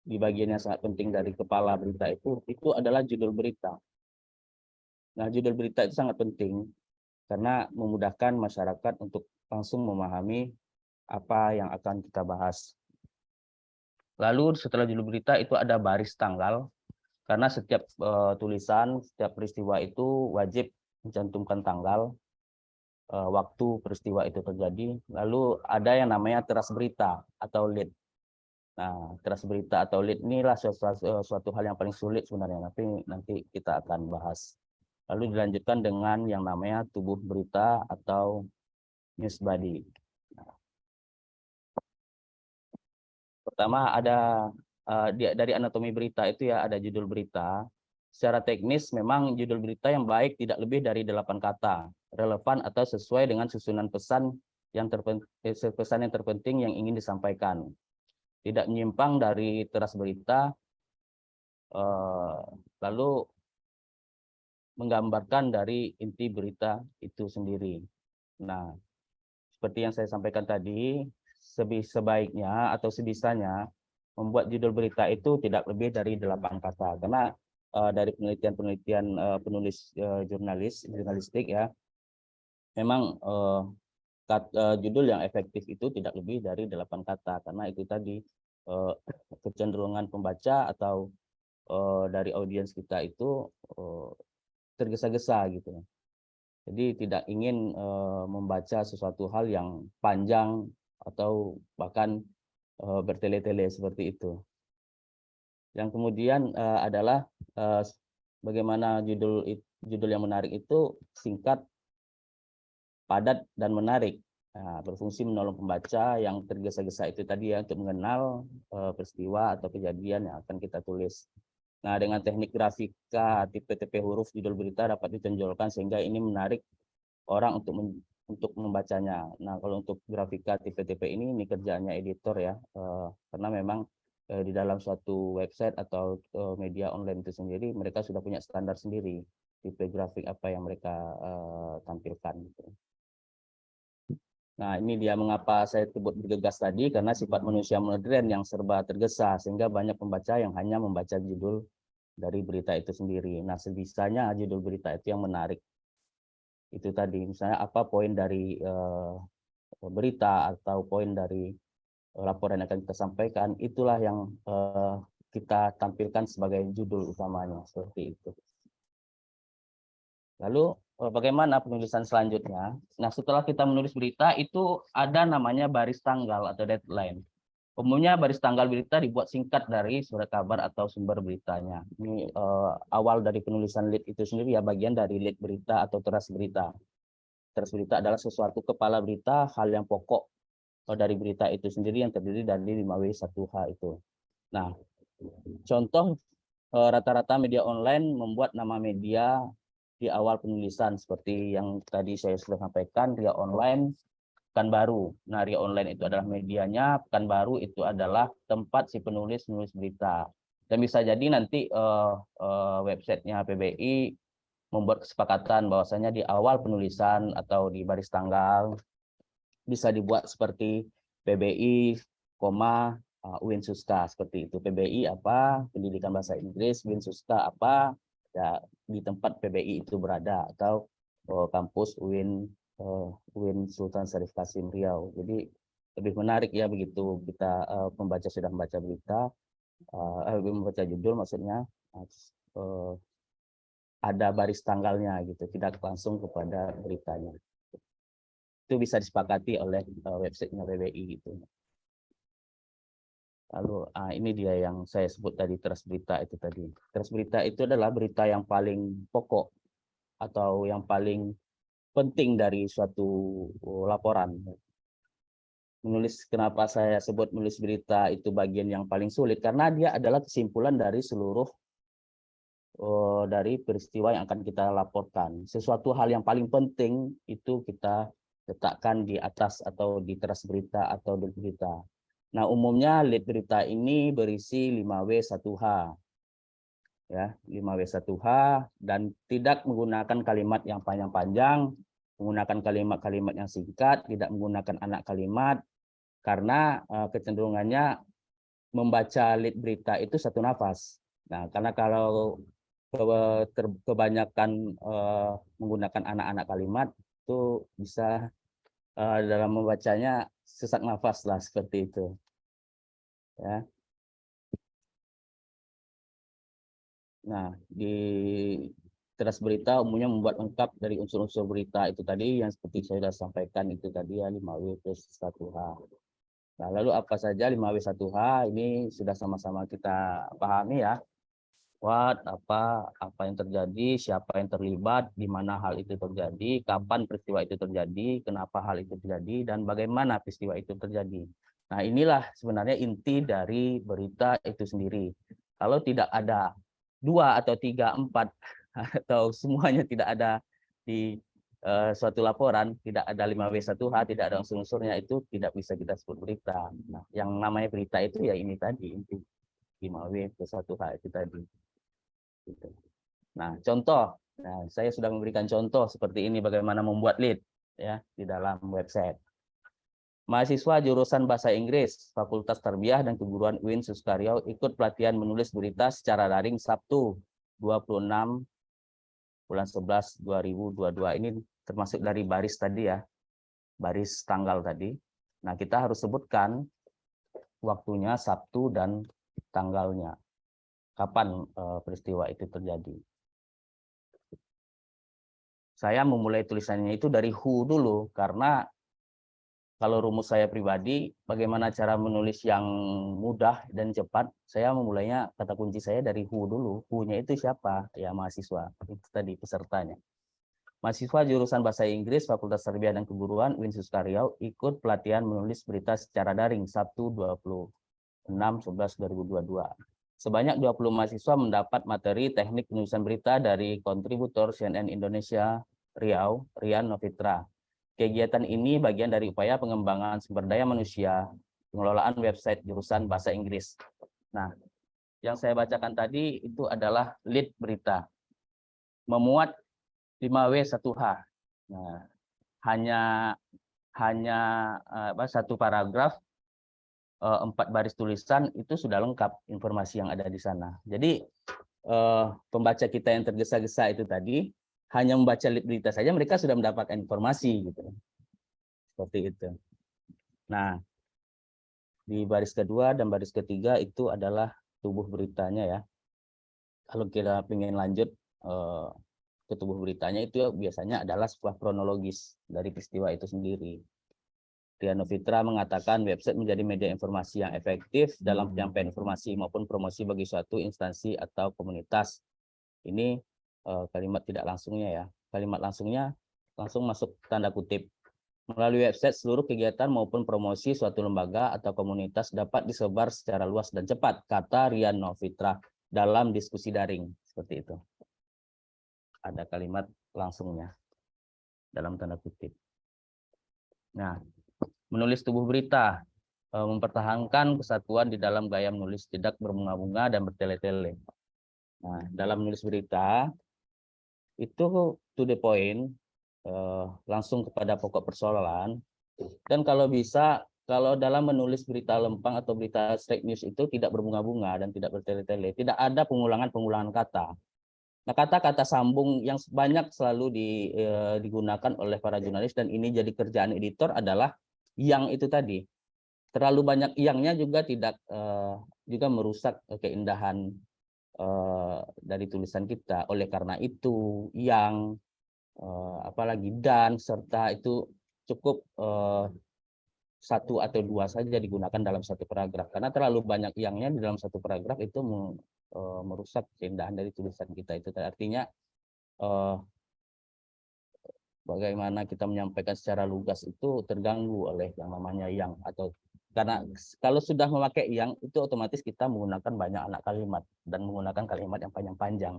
Di bagian yang sangat penting dari kepala berita itu adalah judul berita. Nah, judul berita itu sangat penting karena memudahkan masyarakat untuk langsung memahami apa yang akan kita bahas. Lalu setelah judul berita itu ada baris tanggal, karena setiap tulisan, setiap peristiwa itu wajib mencantumkan tanggal, waktu peristiwa itu terjadi. Lalu ada yang namanya teras berita atau lead. Nah, teras berita atau lead inilah suatu hal yang paling sulit sebenarnya, tapi nanti kita akan bahas. Lalu dilanjutkan dengan yang namanya tubuh berita atau news body. Nah, pertama ada dari anatomi berita itu ya ada judul berita. Secara teknis memang judul berita yang baik tidak lebih dari 8 kata, relevan atau sesuai dengan susunan pesan yang terpenting yang ingin disampaikan. Tidak menyimpang dari teras berita, lalu menggambarkan dari inti berita itu sendiri. Nah, seperti yang saya sampaikan tadi, sebaiknya atau sebisanya membuat judul berita itu tidak lebih dari 8 kata, karena dari penelitian penulis jurnalistik ya, memang judul yang efektif itu tidak lebih dari 8 kata, karena itu tadi kecenderungan pembaca atau dari audiens kita itu tergesa-gesa gitu. Jadi tidak ingin membaca sesuatu hal yang panjang atau bahkan bertele-tele seperti itu. Yang kemudian adalah bagaimana judul yang menarik itu singkat, padat, dan menarik. Nah, berfungsi menolong pembaca yang tergesa-gesa itu tadi ya untuk mengenal peristiwa atau kejadian yang akan kita tulis. Nah, dengan teknik grafika tipe-tipe huruf judul berita dapat ditonjolkan sehingga ini menarik orang untuk membacanya. Nah, kalau untuk grafika tipe-tipe ini kerjaannya editor ya, karena memang di dalam suatu website atau media online itu sendiri mereka sudah punya standar sendiri tipe grafik apa yang mereka tampilkan. Nah, ini dia mengapa saya sebut bergegas tadi, karena sifat manusia modern yang serba tergesa, sehingga banyak pembaca yang hanya membaca judul dari berita itu sendiri. Nah, sebisanya judul berita itu yang menarik. Itu tadi, misalnya apa poin dari berita atau poin dari laporan yang akan kita sampaikan, itulah yang kita tampilkan sebagai judul utamanya, seperti itu. Lalu bagaimana penulisan selanjutnya? Nah, setelah kita menulis berita itu ada namanya baris tanggal atau deadline. Umumnya baris tanggal berita dibuat singkat dari surat kabar atau sumber beritanya. Ini awal dari penulisan lead itu sendiri ya, bagian dari lead berita atau teras berita. Teras berita adalah sesuatu kepala berita, hal yang pokok dari berita itu sendiri yang terdiri dari 5W1H itu. Nah, contoh rata-rata media online membuat nama media di awal penulisan seperti yang tadi saya sudah sampaikan, Ria Online, Pekanbaru. Nah, Ria Online itu adalah medianya, Pekanbaru itu adalah tempat si penulis menulis berita. Dan bisa jadi nanti websitenya PBI membuat kesepakatan bahwasanya di awal penulisan atau di baris tanggal bisa dibuat seperti PBI, UIN Suska seperti itu. PBI apa? Pendidikan Bahasa Inggris, UIN Suska apa? Ya, di tempat PBI itu berada atau kampus UIN Sultan Syarif Kasim Riau. Jadi lebih menarik ya begitu kita pembaca sudah membaca berita, membaca judul maksudnya, ada baris tanggalnya gitu, tidak langsung kepada beritanya. Itu bisa disepakati oleh websitenya PBI gitu. Lalu ini dia yang saya sebut tadi, teras berita itu tadi. Teras berita itu adalah berita yang paling pokok atau yang paling penting dari suatu laporan. Kenapa saya sebut menulis berita itu bagian yang paling sulit? Karena dia adalah kesimpulan dari seluruh dari peristiwa yang akan kita laporkan. Sesuatu hal yang paling penting itu kita letakkan di atas atau di teras berita atau di berita. Nah, umumnya lead berita ini berisi 5W1H. Ya, 5W1H dan tidak menggunakan kalimat yang panjang-panjang, menggunakan kalimat-kalimat yang singkat, tidak menggunakan anak kalimat, karena kecenderungannya membaca lead berita itu satu nafas. Nah, karena kalau kebanyakan menggunakan anak-anak kalimat, itu bisa dalam membacanya sesak nafas lah seperti itu. Ya. Nah, di Teras berita umumnya membuat lengkap dari unsur-unsur berita itu tadi yang seperti saya sudah sampaikan itu tadi ya 5W plus 1H. Nah, lalu apa saja 5W 1H ini sudah sama-sama kita pahami ya. What, apa yang terjadi, siapa yang terlibat, di mana hal itu terjadi, kapan peristiwa itu terjadi, kenapa hal itu terjadi, dan bagaimana peristiwa itu terjadi. Nah, inilah sebenarnya inti dari berita itu sendiri. Kalau tidak ada 2 atau 3, 4, atau semuanya tidak ada di suatu laporan, tidak ada 5W1H, tidak ada unsur-unsurnya, itu tidak bisa kita sebut berita. Nah, yang namanya berita itu ya ini tadi, 5W+1H itu tadi. Gitu. Nah, contoh, saya sudah memberikan contoh seperti ini bagaimana membuat lead ya di dalam website. Mahasiswa jurusan Bahasa Inggris Fakultas Tarbiyah dan Keguruan UIN Suskario ikut pelatihan menulis berita secara daring Sabtu 26 bulan 11 2022. Ini termasuk dari baris tadi ya, baris tanggal tadi. Nah, kita harus sebutkan waktunya Sabtu dan tanggalnya. Kapan peristiwa itu terjadi. Saya memulai tulisannya itu dari who dulu, karena kalau rumus saya pribadi, bagaimana cara menulis yang mudah dan cepat, saya memulainya, kata kunci saya dari who dulu. Who-nya itu siapa? Ya mahasiswa, itu tadi pesertanya. Mahasiswa jurusan Bahasa Inggris Fakultas Tarbiyah dan Keguruan UIN Suskario ikut pelatihan menulis berita secara daring Sabtu 26/11/2022. Sebanyak 20 mahasiswa mendapat materi teknik penulisan berita dari kontributor CNN Indonesia Riau, Rian Novitra. Kegiatan ini bagian dari upaya pengembangan sumber daya manusia, pengelolaan website jurusan Bahasa Inggris. Nah, yang saya bacakan tadi itu adalah lead berita. Memuat 5W1H. Nah, hanya satu paragraf, 4 baris tulisan itu sudah lengkap informasi yang ada di sana. Jadi pembaca kita yang tergesa-gesa itu tadi hanya membaca berita saja mereka sudah mendapatkan informasi gitu. Seperti itu. Nah, di baris kedua dan baris ketiga itu adalah tubuh beritanya ya. Kalau kita ingin lanjut ke tubuh beritanya itu biasanya adalah sebuah kronologis dari peristiwa itu sendiri. Rian Novitra mengatakan website menjadi media informasi yang efektif dalam penyampaian informasi maupun promosi bagi suatu instansi atau komunitas. Ini kalimat tidak langsungnya ya. Kalimat langsungnya langsung masuk tanda kutip. Melalui website seluruh kegiatan maupun promosi suatu lembaga atau komunitas dapat disebar secara luas dan cepat, kata Rian Novitra dalam diskusi daring. Seperti itu. Ada kalimat langsungnya dalam tanda kutip. Nah, menulis tubuh berita, mempertahankan kesatuan di dalam gaya menulis tidak berbunga-bunga dan bertele-tele. Nah, dalam menulis berita itu to the point, langsung kepada pokok persoalan. Dan kalau bisa, kalau dalam menulis berita lempang atau berita fake news itu tidak berbunga-bunga dan tidak bertele-tele, tidak ada pengulangan-pengulangan kata. Nah, kata-kata sambung yang banyak selalu digunakan oleh para jurnalis dan ini jadi kerjaan editor adalah yang itu tadi. Terlalu banyak yangnya juga tidak juga merusak keindahan dari tulisan kita. Oleh karena itu yang apalagi dan serta itu cukup 1 atau 2 saja digunakan dalam satu paragraf, karena terlalu banyak yangnya di dalam satu paragraf itu merusak keindahan dari tulisan kita. Itu artinya bagaimana kita menyampaikan secara lugas itu terganggu oleh yang namanya yang, atau karena kalau sudah memakai yang itu otomatis kita menggunakan banyak anak kalimat dan menggunakan kalimat yang panjang-panjang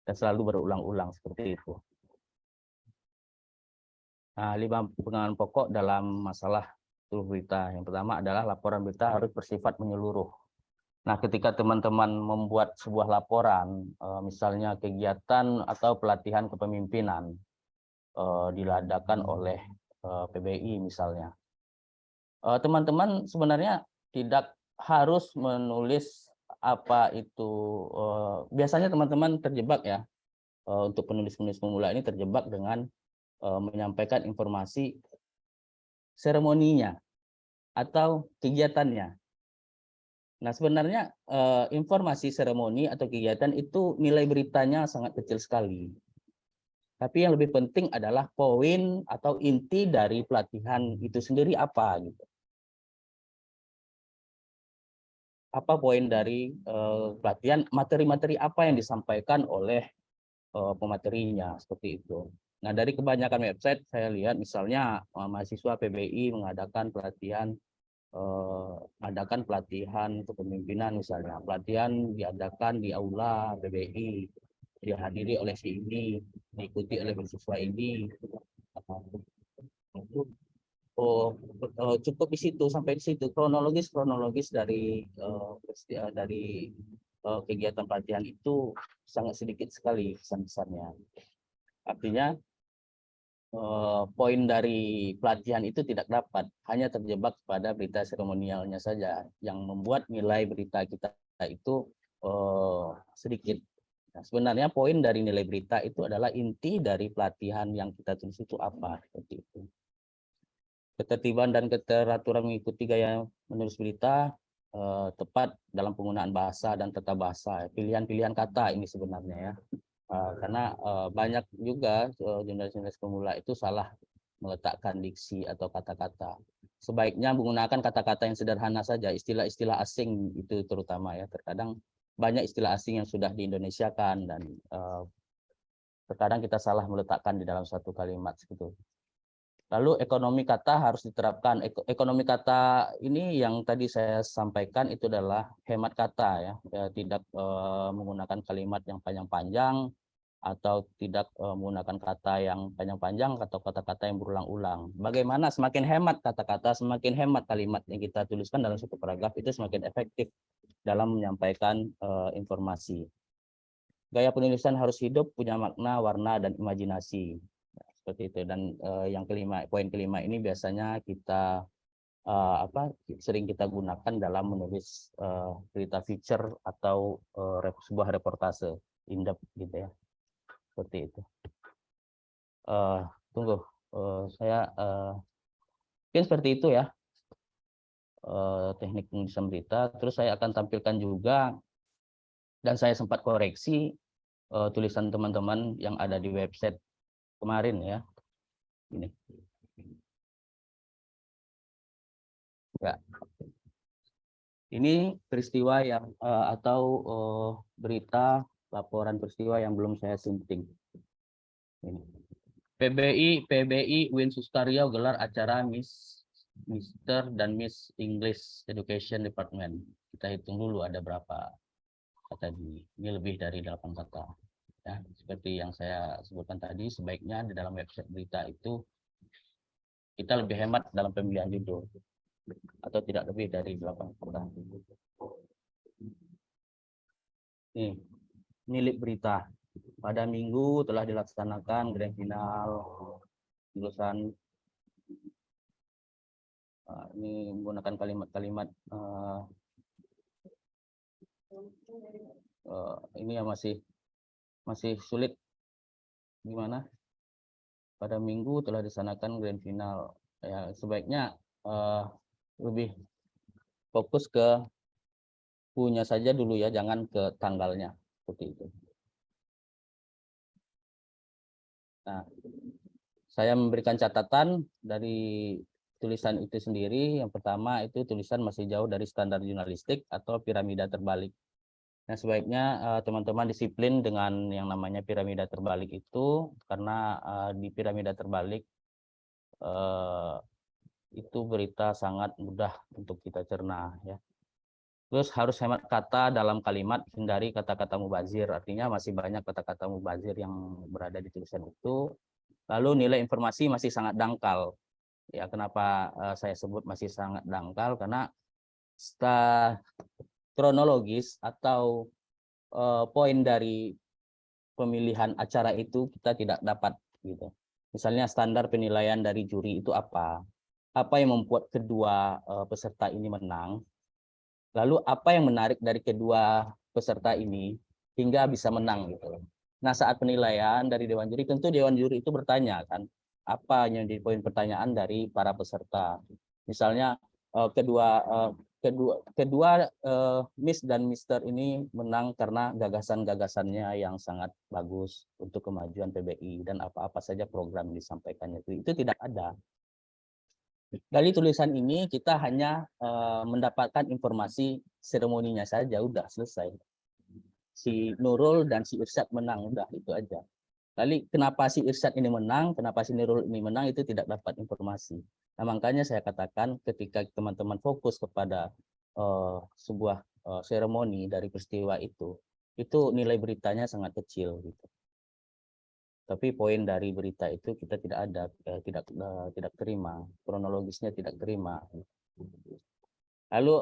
dan selalu berulang-ulang seperti itu. Nah, 5 pengembangan pokok dalam masalah tubuh berita. Yang pertama adalah laporan berita harus bersifat menyeluruh. Nah, ketika teman-teman membuat sebuah laporan, misalnya kegiatan atau pelatihan kepemimpinan diadakan oleh PBI misalnya, teman-teman sebenarnya tidak harus menulis apa itu. Biasanya teman-teman terjebak ya, untuk penulis-penulis pemula ini terjebak dengan menyampaikan informasi seremoninya atau kegiatannya. Nah, sebenarnya informasi seremoni atau kegiatan itu nilai beritanya sangat kecil sekali. Tapi yang lebih penting adalah poin atau inti dari pelatihan itu sendiri apa gitu. Apa poin dari pelatihan, materi-materi apa yang disampaikan oleh pematerinya seperti itu. Nah, dari kebanyakan website saya lihat misalnya mahasiswa PBI mengadakan pelatihan kepemimpinan misalnya. Pelatihan diadakan di aula PBI, dihadiri oleh si ini, diikuti oleh mahasiswa ini. Cukup di situ, sampai di situ kronologis dari kegiatan pelatihan itu sangat sedikit sekali kesan-kesannya. Artinya poin dari pelatihan itu tidak dapat, hanya terjebak pada berita seremonialnya saja yang membuat nilai berita kita itu sedikit. Nah, sebenarnya poin dari nilai berita itu adalah inti dari pelatihan yang kita tulis itu apa, seperti itu. Ketertiban dan keteraturan mengikuti gaya menulis berita, tepat dalam penggunaan bahasa dan tata bahasa, pilihan-pilihan kata ini sebenarnya ya. Karena banyak juga jurnalis-jurnalis pemula itu salah meletakkan diksi atau kata-kata. Sebaiknya menggunakan kata-kata yang sederhana saja, istilah-istilah asing itu terutama ya. Terkadang banyak istilah asing yang sudah diindonesiakan dan terkadang kita salah meletakkan di dalam satu kalimat gitu. Lalu ekonomi kata harus diterapkan. Ekonomi kata ini yang tadi saya sampaikan itu adalah hemat kata ya, tidak menggunakan kalimat yang panjang-panjang atau tidak menggunakan kata yang panjang-panjang atau kata-kata yang berulang-ulang. Bagaimana semakin hemat kata-kata, semakin hemat kalimat yang kita tuliskan dalam satu paragraf itu semakin efektif dalam menyampaikan informasi. Gaya penulisan harus hidup, punya makna, warna, dan imajinasi. Seperti itu. Dan yang kelima, poin kelima ini biasanya kita sering kita gunakan dalam menulis berita feature atau sebuah reportase in-depth gitu ya, seperti itu. Tunggu, saya mungkin seperti itu ya teknik penulisan berita. Terus saya akan tampilkan juga dan saya sempat koreksi tulisan teman-teman yang ada di website kemarin ya, ini ya, ini peristiwa yang atau berita laporan peristiwa yang belum saya sunting. Ini. PBI Win Sustario gelar acara Mr. dan Miss English Education Department. Kita hitung dulu ada berapa kata ini lebih dari 8 kata. Ya, seperti yang saya sebutkan tadi, sebaiknya di dalam website berita itu kita lebih hemat dalam pemilihan judul atau tidak lebih dari 8 kata. Nih, milik berita. Pada minggu telah dilaksanakan grand final lulusan. Ini menggunakan kalimat-kalimat ini yang masih sulit. Gimana? Pada minggu telah disanakan grand final. Ya, sebaiknya lebih fokus ke punya saja dulu ya, jangan ke tanggalnya seperti itu. Nah, saya memberikan catatan dari tulisan itu sendiri. Yang pertama itu tulisan masih jauh dari standar jurnalistik atau piramida terbalik. Nah, sebaiknya teman-teman disiplin dengan yang namanya piramida terbalik itu, karena di piramida terbalik itu berita sangat mudah untuk kita cerna ya. Terus harus hemat kata dalam kalimat, hindari kata-kata mubazir. Artinya masih banyak kata-kata mubazir yang berada di tulisan itu. Lalu nilai informasi masih sangat dangkal. Ya, kenapa saya sebut masih sangat dangkal? Karena kronologis atau poin dari pemilihan acara itu kita tidak dapat gitu. Misalnya standar penilaian dari juri itu apa yang membuat kedua peserta ini menang, lalu apa yang menarik dari kedua peserta ini hingga bisa menang gitu. Nah, saat penilaian dari dewan juri, tentu dewan juri itu bertanya kan, apa yang menjadi poin pertanyaan dari para peserta. Misalnya kedua Miss dan Mister ini menang karena gagasan-gagasannya yang sangat bagus untuk kemajuan PBI dan apa-apa saja program yang disampaikannya itu tidak ada. Dari tulisan ini kita hanya mendapatkan informasi seremoninya saja, udah selesai. Si Nurul dan si Irsyad menang, udah itu aja. Lalu kenapa si Irsyad ini menang, kenapa si Nurul ini menang, itu tidak dapat informasi. Nah, makanya saya katakan ketika teman-teman fokus kepada sebuah seremoni dari peristiwa itu nilai beritanya sangat kecil gitu. Tapi poin dari berita itu kita tidak ada, tidak terima, kronologisnya tidak terima. Lalu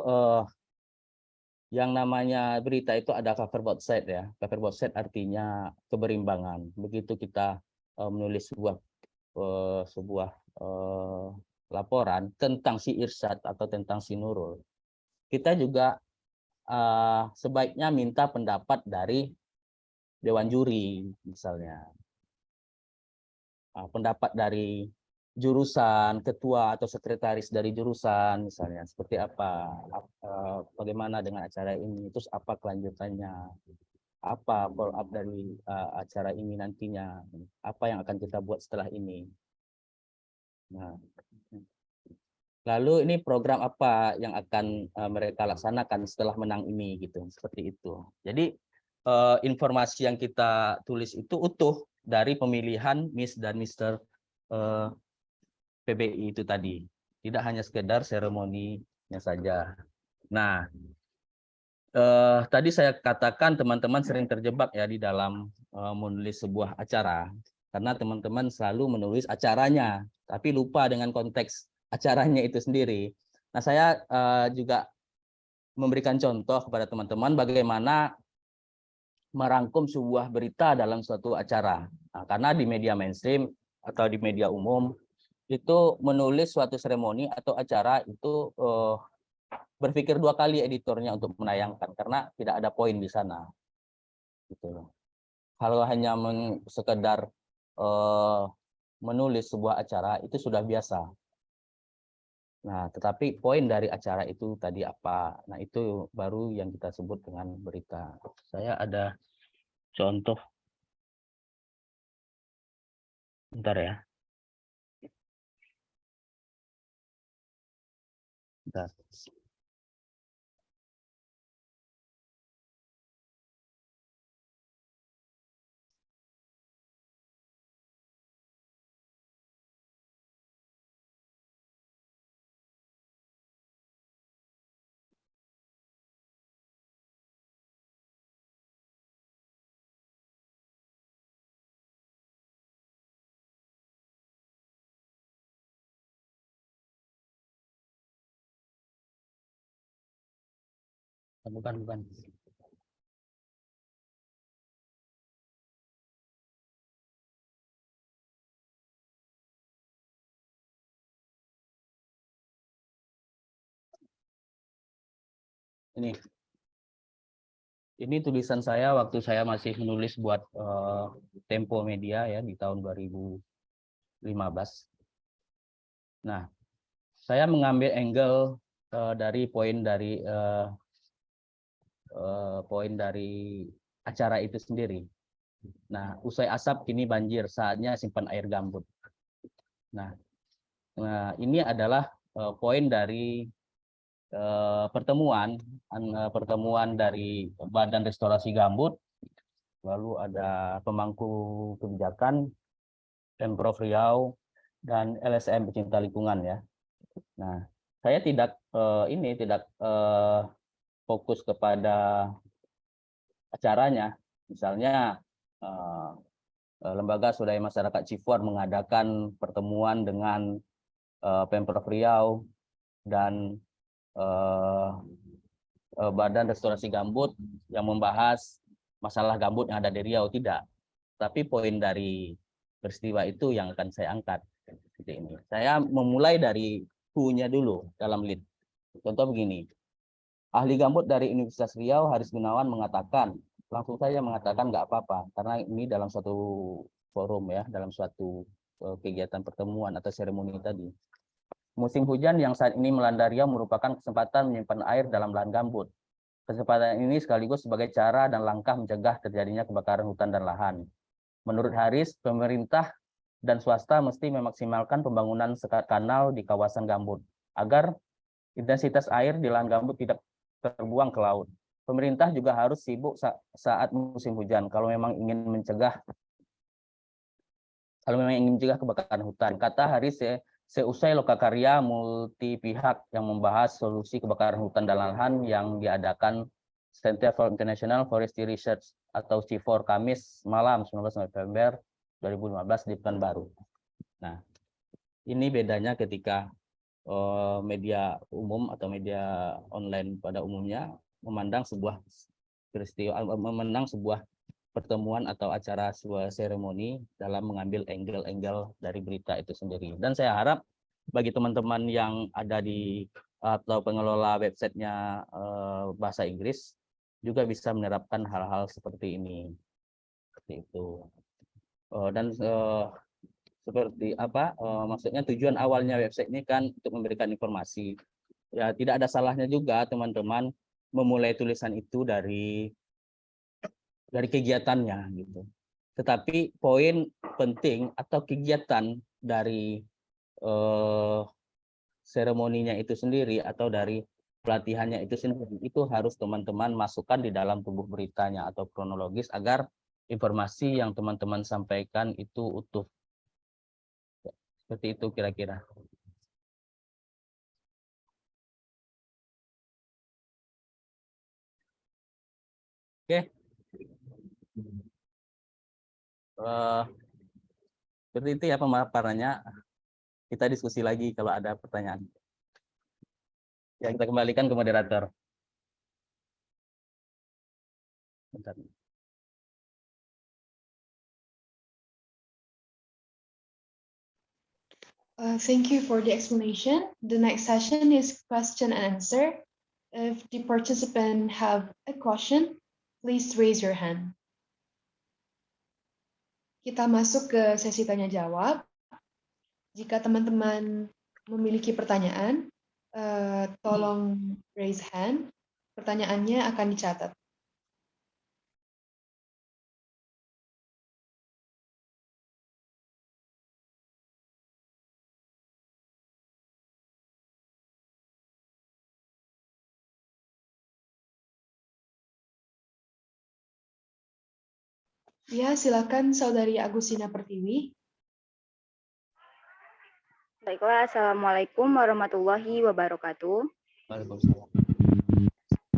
yang namanya berita itu ada cover both side ya. Cover both side artinya keberimbangan. Begitu kita menulis sebuah laporan tentang si Irsyad atau tentang si Nurul, kita juga sebaiknya minta pendapat dari Dewan Juri misalnya. Pendapat dari jurusan, ketua atau sekretaris dari jurusan misalnya, seperti apa, bagaimana dengan acara ini, terus apa kelanjutannya, apa follow up dari acara ini nantinya, apa yang akan kita buat setelah ini. Nah, lalu ini program apa yang akan mereka laksanakan setelah menang ini gitu, seperti itu. Jadi informasi yang kita tulis itu utuh dari pemilihan Miss dan Mister PBI itu tadi, tidak hanya sekedar seremoninya saja. Nah, tadi saya katakan teman-teman sering terjebak ya di dalam menulis sebuah acara, karena teman-teman selalu menulis acaranya, tapi lupa dengan konteks acaranya itu sendiri. Nah, saya juga memberikan contoh kepada teman-teman bagaimana merangkum sebuah berita dalam suatu acara. Nah, karena di media mainstream atau di media umum itu menulis suatu seremoni atau acara itu berpikir dua kali editornya untuk menayangkan karena tidak ada poin di sana. Gitu. Kalau hanya sekedar menulis sebuah acara itu sudah biasa. Nah, tetapi poin dari acara itu tadi apa? Nah, itu baru yang kita sebut dengan berita. Saya ada contoh. Bentar ya. Bentar. Bukan. Ini tulisan saya waktu saya masih menulis buat Tempo Media ya di tahun 2015. Nah, saya mengambil angle dari poin dari acara itu sendiri. Nah, usai asap kini banjir, saatnya simpan air gambut. Nah ini adalah poin dari pertemuan dari Badan Restorasi Gambut, lalu ada pemangku kebijakan Pemprov Riau dan LSM Pecinta Lingkungan ya. Nah, saya tidak fokus kepada acaranya, misalnya Lembaga Swadaya Masyarakat Cipuar mengadakan pertemuan dengan Pemprov Riau dan Badan Restorasi Gambut yang membahas masalah gambut yang ada di Riau, tidak. Tapi poin dari peristiwa itu yang akan saya angkat. Seperti ini. Saya memulai dari who-nya dulu dalam lead. Contoh begini. Ahli gambut dari Universitas Riau, Haris Gunawan mengatakan, langsung saja mengatakan nggak apa-apa, karena ini dalam suatu forum ya, dalam suatu kegiatan pertemuan atau seremoni tadi. Musim hujan yang saat ini melanda Riau merupakan kesempatan menyimpan air dalam lahan gambut. Kesempatan ini sekaligus sebagai cara dan langkah mencegah terjadinya kebakaran hutan dan lahan. Menurut Haris, pemerintah dan swasta mesti memaksimalkan pembangunan sekat kanal di kawasan gambut agar intensitas air di lahan gambut tidak terbuang ke laut. Pemerintah juga harus sibuk saat musim hujan kalau memang ingin mencegah kebakaran hutan. Kata Haris, seusai lokakarya multi pihak yang membahas solusi kebakaran hutan dan lahan yang diadakan Center for International Forestry Research atau CIFOR Kamis malam 19 November 2015 di Pekanbaru. Nah, ini bedanya ketika media umum atau media online pada umumnya memandang sebuah peristiwa, memandang sebuah pertemuan atau acara sebuah seremoni dalam mengambil angle-angle dari berita itu sendiri. Dan saya harap bagi teman-teman yang ada di atau pengelola websitenya bahasa Inggris juga bisa menerapkan hal-hal seperti ini. Seperti itu. Dan seperti apa? Maksudnya tujuan awalnya website ini kan untuk memberikan informasi. Ya, tidak ada salahnya juga teman-teman memulai tulisan itu dari kegiatannya gitu. Tetapi poin penting atau kegiatan dari seremoninya itu sendiri atau dari pelatihannya itu sendiri itu harus teman-teman masukkan di dalam tubuh beritanya atau kronologis agar informasi yang teman-teman sampaikan itu utuh. Seperti itu kira-kira. Oke. Seperti itu ya pemaparannya. Kita diskusi lagi kalau ada pertanyaan. Ya, kita kembalikan ke moderator. Bentar. Thank you for the explanation. The next session is question and answer. If the participant have a question, please raise your hand. Kita masuk ke sesi tanya jawab. Jika teman-teman memiliki pertanyaan, tolong raise hand. Pertanyaannya akan dicatat. Ya, silakan Saudari Agustina Pertiwi. Baiklah, Assalamualaikum warahmatullahi wabarakatuh. Waalaikumsalam.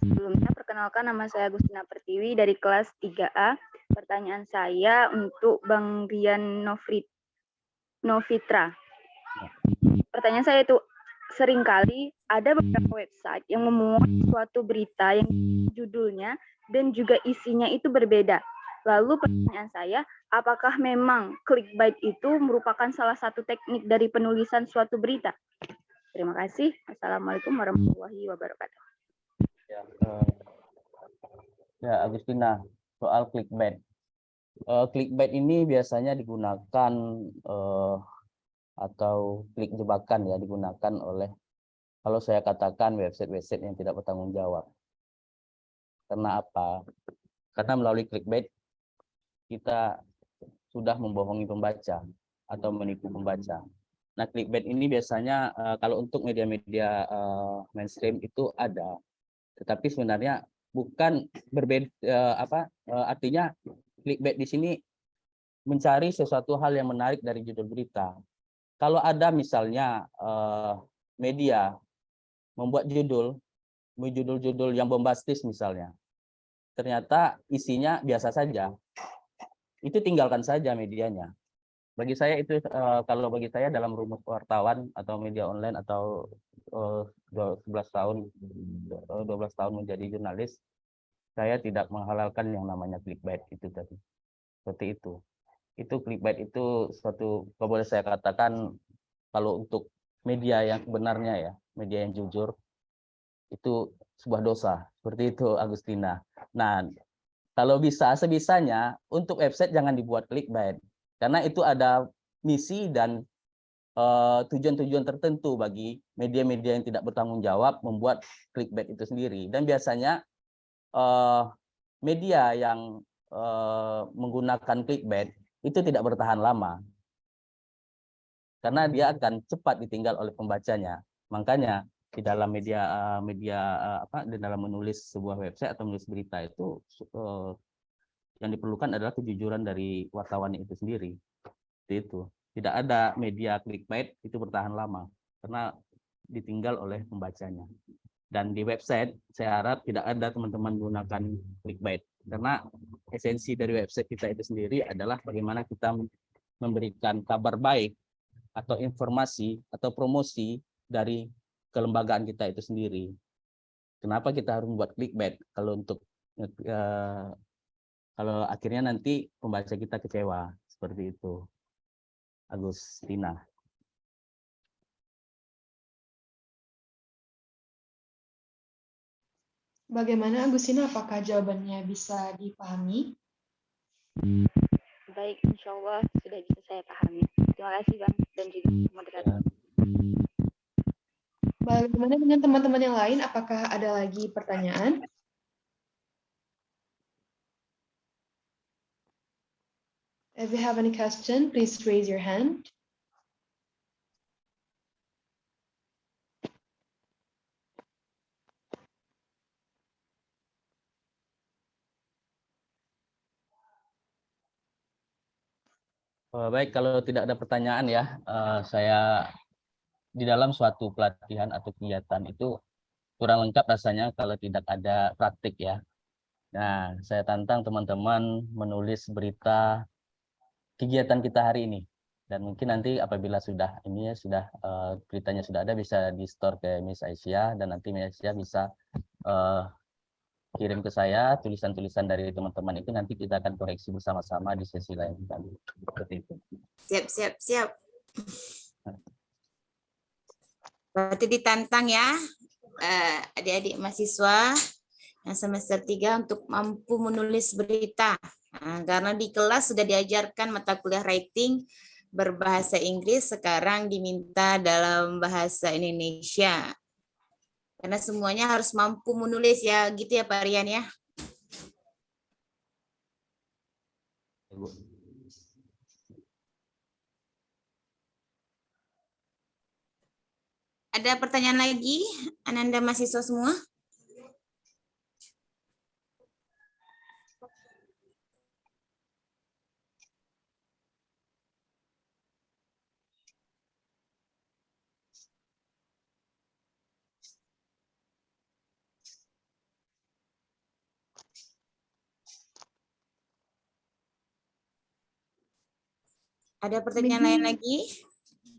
Sebelumnya, perkenalkan nama saya Agustina Pertiwi dari kelas 3A. Pertanyaan saya untuk Bang Rian Novitra. Pertanyaan saya itu, seringkali ada beberapa website yang memuat suatu berita yang judulnya dan juga isinya itu berbeda. Lalu pertanyaan saya, apakah memang clickbait itu merupakan salah satu teknik dari penulisan suatu berita? Terima kasih. Assalamualaikum warahmatullahi wabarakatuh. Ya, Agustina, soal clickbait. Clickbait ini biasanya digunakan atau klik jebakan ya digunakan oleh, kalau saya katakan, website-website yang tidak bertanggung jawab. Karena apa? Karena melalui clickbait kita sudah membohongi pembaca atau menipu pembaca. Nah, clickbait ini biasanya kalau untuk media-media mainstream itu ada, tetapi sebenarnya bukan berbeda. Artinya clickbait di sini mencari sesuatu hal yang menarik dari judul berita. Kalau ada misalnya media membuat judul yang bombastis misalnya, ternyata isinya biasa saja, itu tinggalkan saja medianya. Bagi saya itu, kalau bagi saya dalam rumus wartawan atau media online atau 12 tahun menjadi jurnalis, saya tidak menghalalkan yang namanya clickbait itu tadi. Seperti itu. Itu clickbait itu suatu, kalau boleh saya katakan, kalau untuk media yang sebenarnya ya, media yang jujur, itu sebuah dosa. Seperti itu, Agustina. Nah, kalau bisa, sebisanya untuk website jangan dibuat clickbait. Karena itu ada misi dan tujuan-tujuan tertentu bagi media-media yang tidak bertanggung jawab membuat clickbait itu sendiri. Dan biasanya media yang menggunakan clickbait itu tidak bertahan lama karena dia akan cepat ditinggal oleh pembacanya. Makanya di dalam di dalam menulis sebuah website atau menulis berita itu yang diperlukan adalah kejujuran dari wartawan itu sendiri. Itu tidak ada media clickbait itu bertahan lama karena ditinggal oleh pembacanya. Dan di website saya harap tidak ada teman-teman menggunakan clickbait karena esensi dari website kita itu sendiri adalah bagaimana kita memberikan kabar baik atau informasi atau promosi dari kelembagaan kita itu sendiri. Kenapa kita harus membuat clickbait kalau akhirnya nanti pembaca kita kecewa seperti itu. Agustina. Bagaimana Agustina? Apakah jawabannya bisa dipahami? Baik, insya Allah sudah bisa saya pahami. Terima kasih Bang dan juga moderator. Bagaimana dengan teman-teman yang lain? Apakah ada lagi pertanyaan? If you have any question, please raise your hand. Baik, kalau tidak ada pertanyaan ya, saya di dalam suatu pelatihan atau kegiatan itu kurang lengkap rasanya kalau tidak ada praktik ya. Nah, saya tantang teman-teman menulis berita kegiatan kita hari ini. Dan mungkin nanti apabila sudah beritanya sudah ada bisa di-store ke Miss Aisyah dan nanti Miss Aisyah bisa kirim ke saya tulisan-tulisan dari teman-teman itu, nanti kita akan koreksi bersama-sama di sesi lain kali. Seperti itu. Siap. Berarti ditantang ya adik-adik mahasiswa yang semester 3 untuk mampu menulis berita. Nah, karena di kelas sudah diajarkan mata kuliah writing berbahasa Inggris, sekarang diminta dalam bahasa Indonesia. Karena semuanya harus mampu menulis ya, gitu ya Pak Rian ya. Ada pertanyaan lagi, Ananda mahasiswa semua? Ada pertanyaan lain lagi?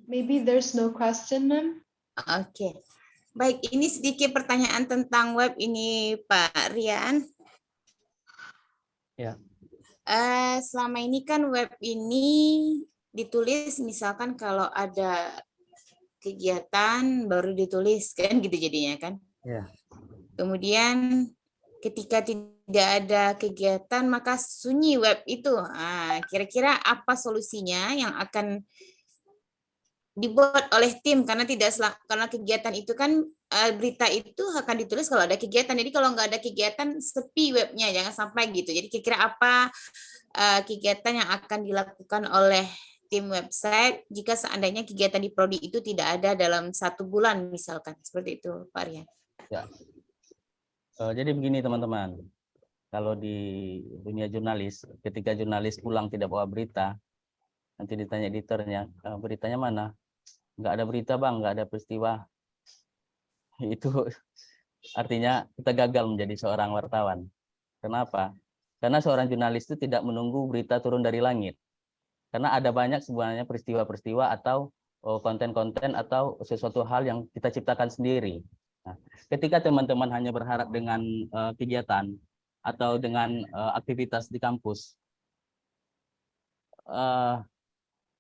Maybe there's no question, ma'am. Oke. Baik, ini sedikit pertanyaan tentang web ini, Pak Rian. Ya. Selama ini kan web ini ditulis misalkan kalau ada kegiatan baru ditulis kan gitu jadinya kan. Ya. Kemudian ketika tidak ada kegiatan maka sunyi web itu. Kira-kira apa solusinya yang akan dibuat oleh tim karena kegiatan itu kan berita itu akan ditulis kalau ada kegiatan. Jadi kalau nggak ada kegiatan sepi webnya, jangan sampai gitu. Jadi kira-kira apa kegiatan yang akan dilakukan oleh tim website jika seandainya kegiatan di prodi itu tidak ada dalam 1 bulan misalkan, seperti itu Pak Rian. Ya. Jadi begini teman-teman, kalau di dunia jurnalis, ketika jurnalis pulang tidak bawa berita, nanti ditanya editornya, beritanya mana? Nggak ada berita bang, nggak ada peristiwa. Itu artinya kita gagal menjadi seorang wartawan. Kenapa? Karena seorang jurnalis itu tidak menunggu berita turun dari langit. Karena ada banyak sebenarnya peristiwa-peristiwa atau konten-konten atau sesuatu hal yang kita ciptakan sendiri. Nah, ketika teman-teman hanya berharap dengan kegiatan atau dengan aktivitas di kampus,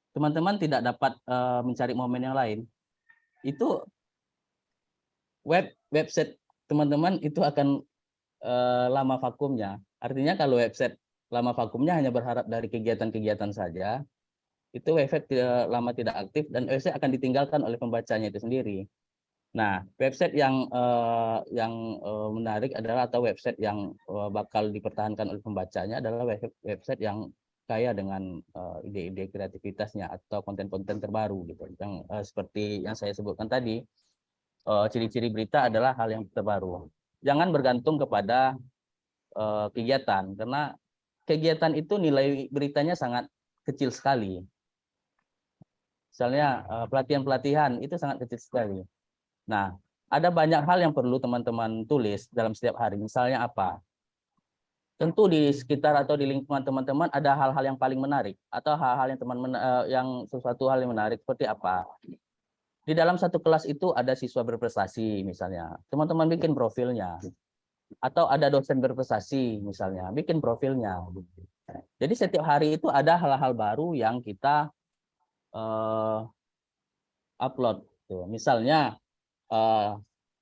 teman-teman tidak dapat mencari momen yang lain. Itu website teman-teman itu akan lama vakumnya. Artinya kalau website lama vakumnya hanya berharap dari kegiatan-kegiatan saja, itu website lama tidak aktif dan website akan ditinggalkan oleh pembacanya itu sendiri. Nah, website yang menarik adalah atau website yang bakal dipertahankan oleh pembacanya adalah website yang kaya dengan ide-ide kreativitasnya atau konten-konten terbaru gitu. Yang seperti yang saya sebutkan tadi, ciri-ciri berita adalah hal yang terbaru. Jangan bergantung kepada kegiatan karena kegiatan itu nilai beritanya sangat kecil sekali. Misalnya pelatihan-pelatihan itu sangat kecil sekali. Nah, ada banyak hal yang perlu teman-teman tulis dalam setiap hari. Misalnya apa? Tentu di sekitar atau di lingkungan teman-teman ada hal-hal yang paling menarik atau hal-hal yang sesuatu hal yang menarik seperti apa? Di dalam satu kelas itu ada siswa berprestasi misalnya. Teman-teman bikin profilnya. Atau ada dosen berprestasi misalnya, bikin profilnya. Jadi setiap hari itu ada hal-hal baru yang kita upload. Misalnya,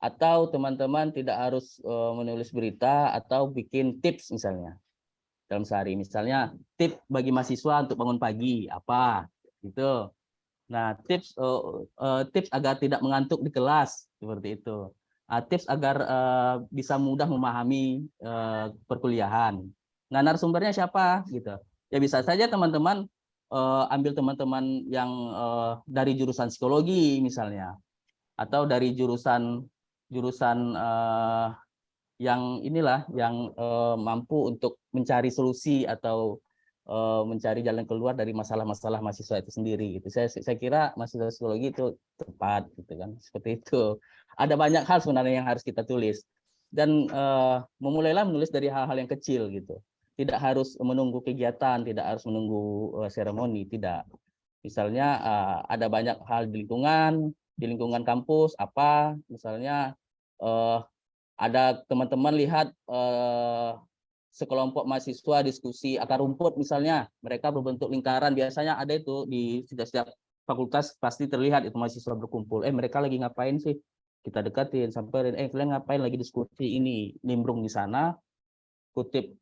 atau teman-teman tidak harus menulis berita atau bikin tips misalnya dalam sehari. Misalnya tips bagi mahasiswa untuk bangun pagi apa gitu. Nah, tips agar tidak mengantuk di kelas seperti itu. Tips agar bisa mudah memahami perkuliahan. Nah, narasumbernya siapa gitu? Ya bisa saja teman-teman ambil teman-teman yang dari jurusan psikologi misalnya, atau dari jurusan yang inilah yang mampu untuk mencari solusi atau mencari jalan keluar dari masalah-masalah mahasiswa itu sendiri gitu. Saya kira mahasiswa psikologi itu tepat gitu kan, seperti itu. Ada banyak hal sebenarnya yang harus kita tulis dan memulailah menulis dari hal-hal yang kecil gitu. Tidak harus menunggu kegiatan, tidak harus menunggu seremoni, tidak. Misalnya ada banyak hal di lingkungan kampus apa, misalnya ada teman-teman lihat sekelompok mahasiswa diskusi akar rumput misalnya, mereka berbentuk lingkaran, biasanya ada itu di setiap fakultas pasti terlihat itu mahasiswa berkumpul. Mereka lagi ngapain sih? Kita dekatin, sampai kalian ngapain lagi diskusi ini? Nimbrung di sana, kutip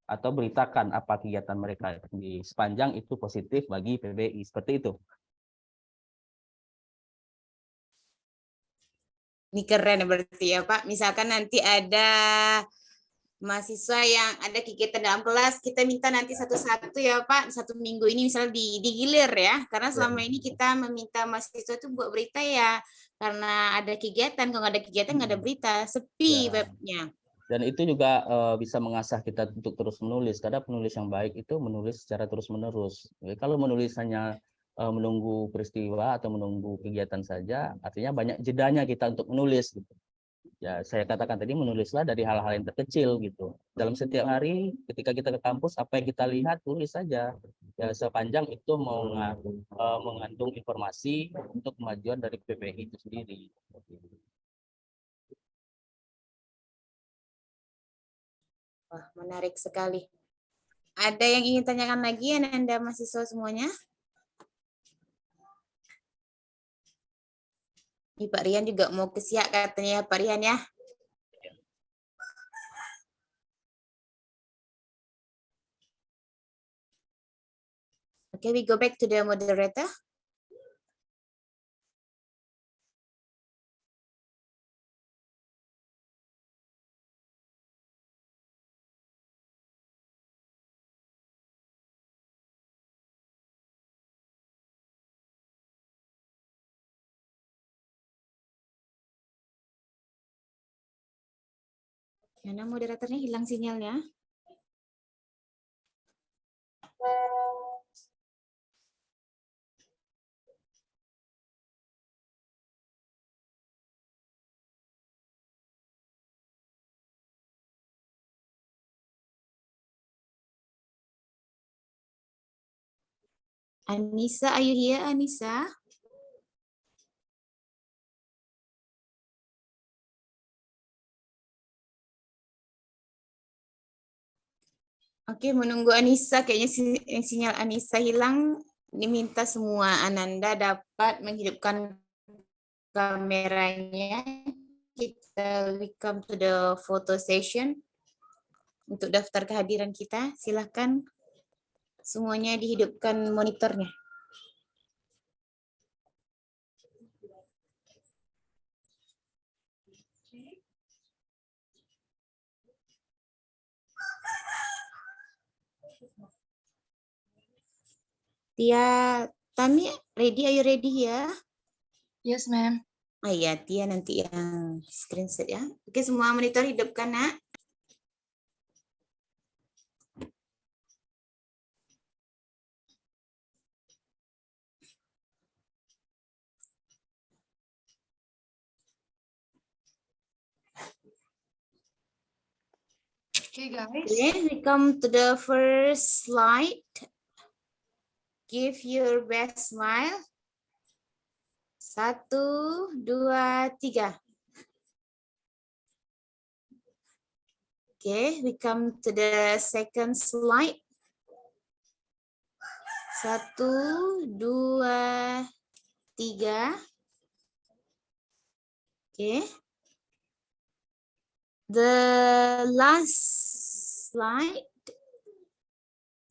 atau beritakan apa kegiatan mereka di sepanjang itu positif bagi PBI, seperti itu. Ini keren berarti ya Pak. Misalkan nanti ada mahasiswa yang ada kegiatan dalam kelas, kita minta nanti satu-satu ya Pak, satu minggu ini misalnya digilir ya, karena selama ini kita meminta mahasiswa itu buat berita ya, karena ada kegiatan, kalau nggak ada kegiatan nggak ada berita, sepi webnya. Dan itu juga bisa mengasah kita untuk terus menulis, karena penulis yang baik itu menulis secara terus-menerus. Kalau menulisannya menunggu peristiwa atau menunggu kegiatan saja, artinya banyak jedanya kita untuk menulis gitu. Ya, saya katakan tadi menulislah dari hal-hal yang terkecil gitu. Dalam setiap hari ketika kita ke kampus, apa yang kita lihat tulis saja. Ya, sepanjang itu mengandung informasi untuk kemajuan dari PPI itu sendiri. Wah, menarik sekali. Ada yang ingin tanyakan lagi Anda mahasiswa semuanya? Ini Pak Rian juga mau ke Siak katanya Pak Rian ya. Okay, we go back to the moderator. Mana moderatornya hilang sinyalnya? Anissa, are you here, Anissa? Oke, menunggu Anissa, kayaknya sinyal Anissa hilang. Diminta semua Ananda dapat menghidupkan kameranya. Kita welcome to the photo session. Untuk daftar kehadiran kita, silakan Semuanya dihidupkan monitornya. Tia, Tami, ready? Are you ready ya? Yes, ma'am. Oh iya, Tia nanti yang screenshot ya. Oke, semua monitor hidupkan, nak. Okay, guys. Okay, we come to the first slide. Give your best smile. 1, 2, 3. Okay, we come to the second slide. 1, 2, 3. Okay. The last slide.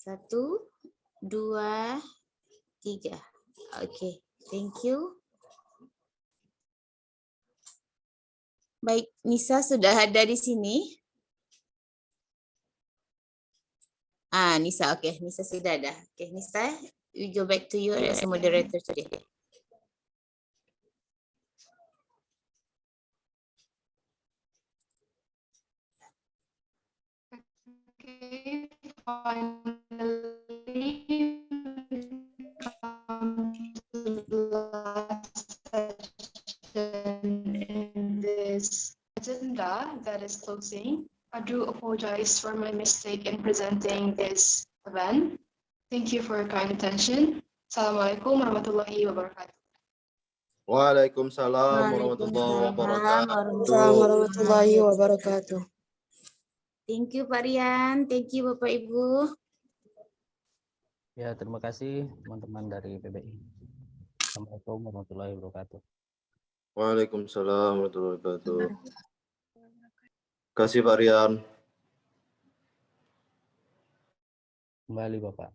1, 2, 3. Okay, thank you. Baik, Nisa sudah ada di sini. Nisa, oke. Nisa sudah ada. Oke, Nisa, we go back to you as a moderator today. Okay, finally, we come to the last section in this agenda that is closing. I do apologize for my mistake in presenting this event. Thank you for your kind attention. Assalamualaikum warahmatullahi wabarakatuh. Waalaikumsalam warahmatullahi Waalaikumsalam wabarakatuh. wabarakatuh. Thank you Pak Rian, thank you Bapak Ibu. Ya, terima kasih teman-teman dari PBI. Assalamualaikum warahmatullahi wabarakatuh. Waalaikumsalam warahmatullahi wabarakatuh. Terima kasih Pak Rian. Kembali Bapak.